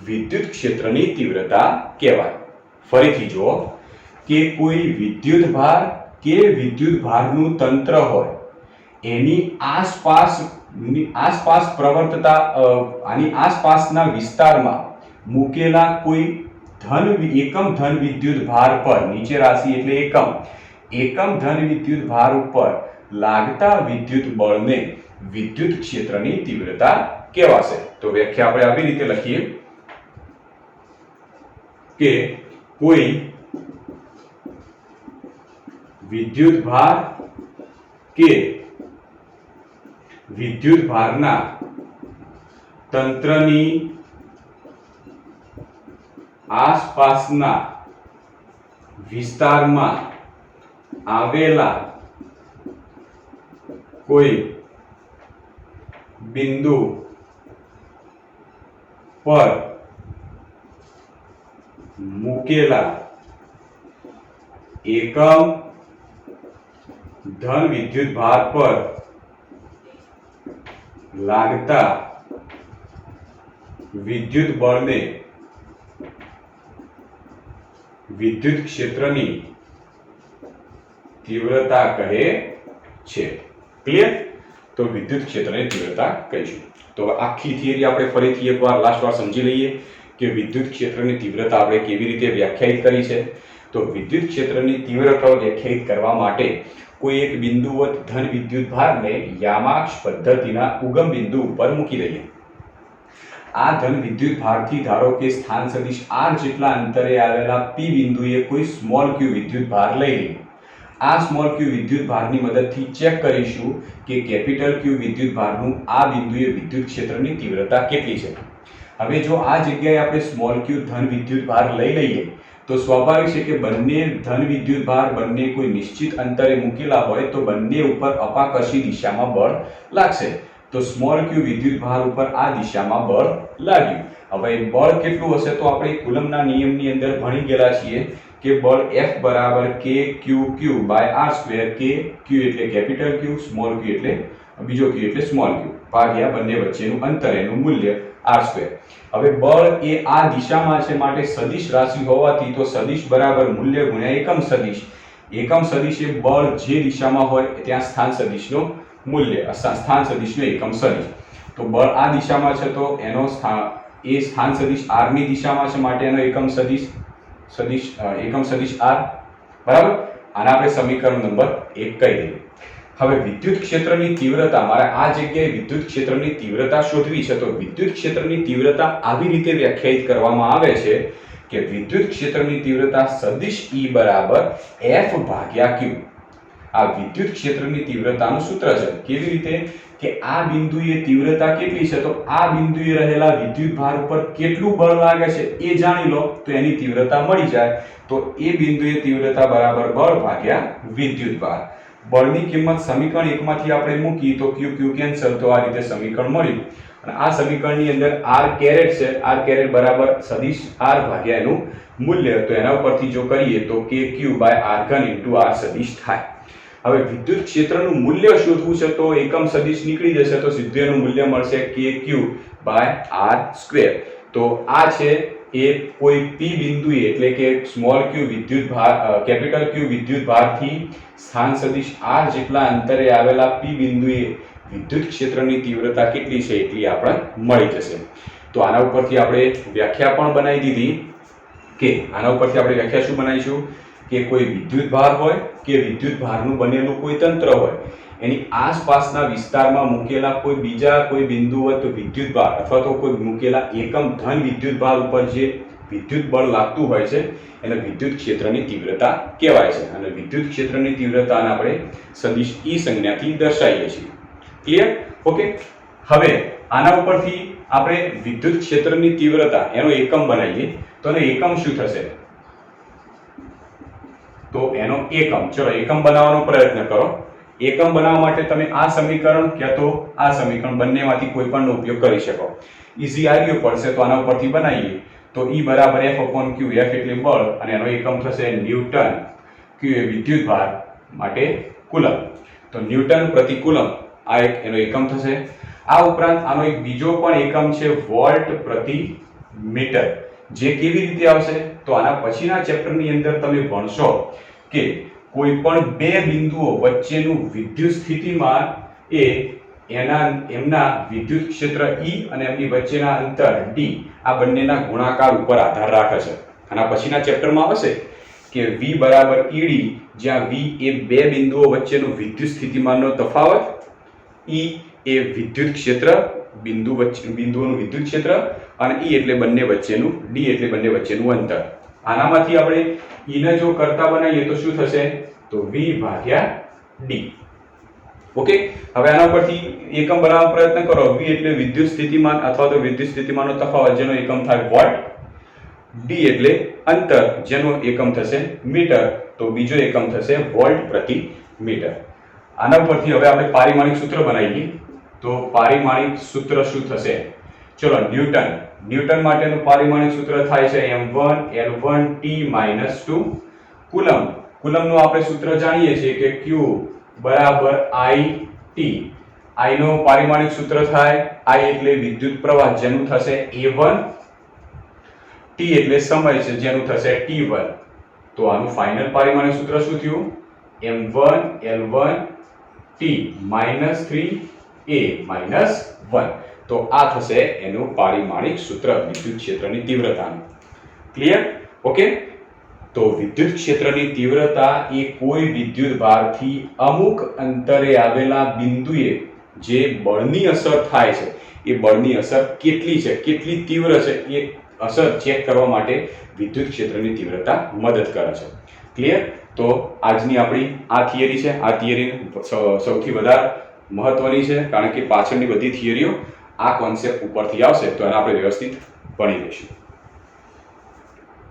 વિદ્યુત ક્ષેત્રની તીવ્રતા કહેવાય. ફરીથી જુઓ કે કોઈ વિદ્યુત ભાર કે વિદ્યુત ભારનું તંત્ર હોય, એની આસપાસ પ્રવર્તતા આની આસપાસના વિસ્તારમાં મૂકેલા કોઈ એકમ ધન વિદ્યુત ભાર પર, નીચે રાશિ એટલે એકમ ધન વિદ્યુત ભાર ઉપર લાગતા વિદ્યુત બળને વિદ્યુત ક્ષેત્રની તીવ્રતા કહેવાશે. તો વ્યાખ્યા આપણે આવી રીતે લખીએ કે કોઈ વિદ્યુત ભાર કે વિદ્યુત ભારના તંત્રની આસપાસના વિસ્તારમાં આવેલા કોઈ બિંદુ પર મૂકેલા એકમ ધન વિદ્યુત ભાર પર લાગતા વિદ્યુત બળને વિદ્યુત ક્ષેત્રની તીવ્રતા કહે છે. ક્લિયર? તો વિદ્યુત ક્ષેત્રની તીવ્રતા કહીશું. તો આખી થિયરી આપણે ફરીથી એકવાર લાસ્ટ વાર સમજી લઈએ કે વિદ્યુત ક્ષેત્રની તીવ્રતા આપણે કેવી રીતે વ્યાખ્યાયિત કરી છે. તો વિદ્યુત ક્ષેત્રની તીવ્રતા વ્યાખ્યાયિત કરવા માટે કોઈ એક બિંદુવત ધન વિદ્યુત ભારને યામાક્ષ પદ્ધતિના ઉગમ બિંદુ ઉપર મૂકી દઈએ. આ ધન વિદ્યુત ભારથી ધારો કે સ્થાન સદિશ r જેટલા અંતરે આવેલા P બિંદુએ કોઈ સ્મોલ q વિદ્યુત ભાર લઈ લઈએ. આ સ્મોલ q વિદ્યુત ભારની મદદથી ચેક કરીશું કે કેપિટલ Q વિદ્યુત ભારનું આ બિંદુએ વિદ્યુત ક્ષેત્રની તીવ્રતા કેટલી છે. હવે જો આ જગ્યાએ આપણે સ્મોલ q ધન વિદ્યુત ભાર લઈ લઈએ તો સ્વાભાવિક છે કે બંને ધન વિદ્યુત ભાર બંને કોઈ નિશ્ચિત અંતરે મૂકેલા હોય તો બંને ઉપર અપાકર્ષી દિશામાં બળ લાગશે. તો સ્મોલ q વિદ્યુત ભાર ઉપર આ દિશામાં બળ લાગ્યું. હવે બળ કેટલું હશે તો આપણે કુલમના નિયમની અંદર ભણી ગયેલા છીએ કે બળ F બરાબર KQQ બાય r². કે Q એટલે કેપિટલ Q, સ્મોલ q એટલે બીજો q એટલે સ્મોલ q ભાગ્યા બંને વચ્ચેનું અંતર એનું મૂલ્ય r². હવે બળ એ આ દિશામાં છે માટે સદિશ રાશિ હોવાથી તો સદિશ બરાબર મૂલ્ય ગુણ્યા એકમ સદિશ. એકમ સદિશ એ બળ જે દિશામાં હોય ત્યાં સ્થાન સદિશનો મૂલ્ય, સ્થાન સદિશનો એકમ સદિશ. તો બળ આ દિશામાં છે તો એનો સ્થાન સદિશ r ની દિશામાં છે માટે એનો એકમ સદિશ r, બરાબર. આને આપણે સમીકરણ નંબર 1 કહી દઈએ. હવે વિદ્યુત ક્ષેત્રની તીવ્રતા, મારે આ જગ્યાએ વિદ્યુત ક્ષેત્રની તીવ્રતા શોધવી છે તો વિદ્યુત ક્ષેત્રની તીવ્રતા આવી રીતે વ્યાખ્યાયિત કરવામાં આવે છે કે વિદ્યુત ક્ષેત્રની તીવ્રતા સદિશ E બરાબર F ભાગ્યા Q. આ વિદ્યુત ક્ષેત્રની તીવ્રતાનું સૂત્ર છે. કેવી રીતે કે આ બિંદુએ તીવ્રતા કેટલી છે, તો આ બિંદુએ રહેલા વિદ્યુત ભાર ઉપર કેટલું બળ લાગે છે એ જાણી લો તો એની તીવ્રતા મળી જાય. તો એ બિંદુએ તીવ્રતા બરાબર બળ ભાગ્યા વિદ્યુત ભાર. બળની કિંમત સમીકરણ 1 માંથી આપણે મૂકી તો Q Q કેન્સલ, તો આ રીતે સમીકરણ મળ્યું. અને આ સમીકરણની અંદર r કેરેટ છે, r કેરેટ બરાબર સદિશ r ભાગ્યા એનું મૂલ્ય, તો એના ઉપરથી જો કરીએ તો kq r ઘન * r સદિશ થાય. હવે વિદ્યુત ક્ષેત્રનું મૂલ્ય શોધવું છે તો એકમ સદિશ નીકળી જશે, તો સીધું એનું મૂલ્ય મળશે kq r². તો આ છે એ કોઈ p બિંદુએ એટલે કે સ્મોલ q વિદ્યુત ભાર કેપિટલ Q વિદ્યુત ભારથી સ્થાન સદિશ r જેટલા અંતરે આવેલા p બિંદુએ વિદ્યુત ક્ષેત્રની તીવ્રતા કેટલી છે એટલી આપણને મળી જશે. તો આના ઉપરથી આપણે વ્યાખ્યા પણ બનાવી દીધી કે આના ઉપરથી આપણે વ્યાખ્યા શું બનાવીશું કે કોઈ વિદ્યુત ભાર હોય કે વિદ્યુત ભારનું બનેલું કોઈ તંત્ર હોય, એની આસપાસના વિસ્તારમાં મૂકેલા કોઈ બીજા કોઈ બિંદુ હોય તો વિદ્યુત ભાર અથવા તો કોઈ મૂકેલા એકમ ધન વિદ્યુત ભાર ઉપર જે વિદ્યુત બળ લાગતું હોય છે એને વિદ્યુત ક્ષેત્રની તીવ્રતા કહેવાય છે. અને વિદ્યુત ક્ષેત્રની તીવ્રતાને આપણે સદિશ E સંજ્ઞાથી દર્શાવીએ છીએ. ક્લિયર? ઓકે. હવે આના ઉપરથી આપણે વિદ્યુત ક્ષેત્રની તીવ્રતા એનો એકમ બનાવીએ તો એનો એકમ શું થશે? તો એનો એકમ, ચલો એકમ બનાવવાનો પ્રયત્ન કરો. એકમ બનાવવા માટે તમે આ સમીકરણ કે તો આ સમીકરણ બંનેમાંથી કોઈ પણનો ઉપયોગ કરી શકો. ઈઝી આર્યો પડશે તો આના ઉપરથી બનાવીએ તો E બરાબર F/Q. F એટલે બળ અને એનો એકમ થશે ન્યૂટન, Q એ વિદ્યુત ભાર માટે કુલમ. તો ન્યૂટન પ્રતિ કુલમ આ એક એનો એકમ થશે. આ ઉપરાંત આનો એક બીજો પણ એકમ છે વોલ્ટ પ્રતિ મીટર. જે કેવી રીતે આવશે તો આના પછીના ચેપ્ટરની અંદર તમે ભણશો કે કોઈ પણ બે બિંદુઓ વચ્ચેનું વિદ્યુત સ્થિતિમાન એ એમના વિદ્યુત ક્ષેત્ર E અને એમની વચ્ચેના અંતર D આ બંનેના ગુણાકાર ઉપર આધાર રાખે છે. આના પછીના ચેપ્ટરમાં આવશે કે V બરાબર ED, જ્યાં V એ બે બિંદુઓ વચ્ચેનું વિદ્યુત સ્થિતિમાનનો તફાવત, E એ વિદ્યુત ક્ષેત્ર બિંદુઓનું વિદ્યુત ક્ષેત્ર અને E એટલે બંને વચ્ચેનું, D એટલે બંને વચ્ચેનું અંતર. આનામાંથી આપણે E ને જો કરતા બનાવીએ તો શું થશે તો V ભાગ્યા D. ઓકે. હવે આના પરથી એકમ બનાવવાનો પ્રયત્ન કરો. V એટલે વિદ્યુત સ્થિતિમાન અથવા તો વિદ્યુત સ્થિતિમાનનો તફાવત જેનો એકમ થાય વોટ. D એટલે અંતર જેનો એકમ થશે મીટર, તો બીજો એકમ થશે વોલ્ટ પ્રતિ મીટર. આના પરથી હવે આપણે પારિમાણિક સૂત્ર બનાવીએ તો પારિમાણિક સૂત્ર શું થશે? ચલો ન્યૂટન માટેનું પારિમાણિક સૂત્ર થાય છે m1 L1 T - 2 કુલમ. કુલમનું આપણે સૂત્ર જાણીએ છીએ કે Q બરાબર I/T. I નો પારિમાણિક સૂત્ર થાય I એટલે વિદ્યુત પ્રવાહ જેનું થશે A1, T એટલે સમય છે જેનું થશે T1. તો આનું ફાઇનલ પારિમાણિક સૂત્ર શું થયું? m1 L1 T -3A - 1. તો આ થશે એનું પારિમાણિક સૂત્ર વિદ્યુત ક્ષેત્રની તીવ્રતાનું. ક્લિયર? ઓકે. તો વિદ્યુત ક્ષેત્રની તીવ્રતા એ કોઈ વિદ્યુત ભારથી અમુક અંતરે આવેલા બિંદુએ જે બળની અસર થાય છે એ બળની અસર કેટલી છે, કેટલી તીવ્ર છે એ અસર ચેક કરવા માટે વિદ્યુત ક્ષેત્રની તીવ્રતા મદદ કરે છે. ક્લિયર? તો આજની આપણી આ થિયરી છે. આ થિયરી સૌથી વધારે મહત્વની છે કારણ કે પાછળની બધી થિયરીઓ આ કોન્સેપ્ટ ઉપરથી આવશે તો એને આપણે વ્યવસ્થિત ભણી લઈશું.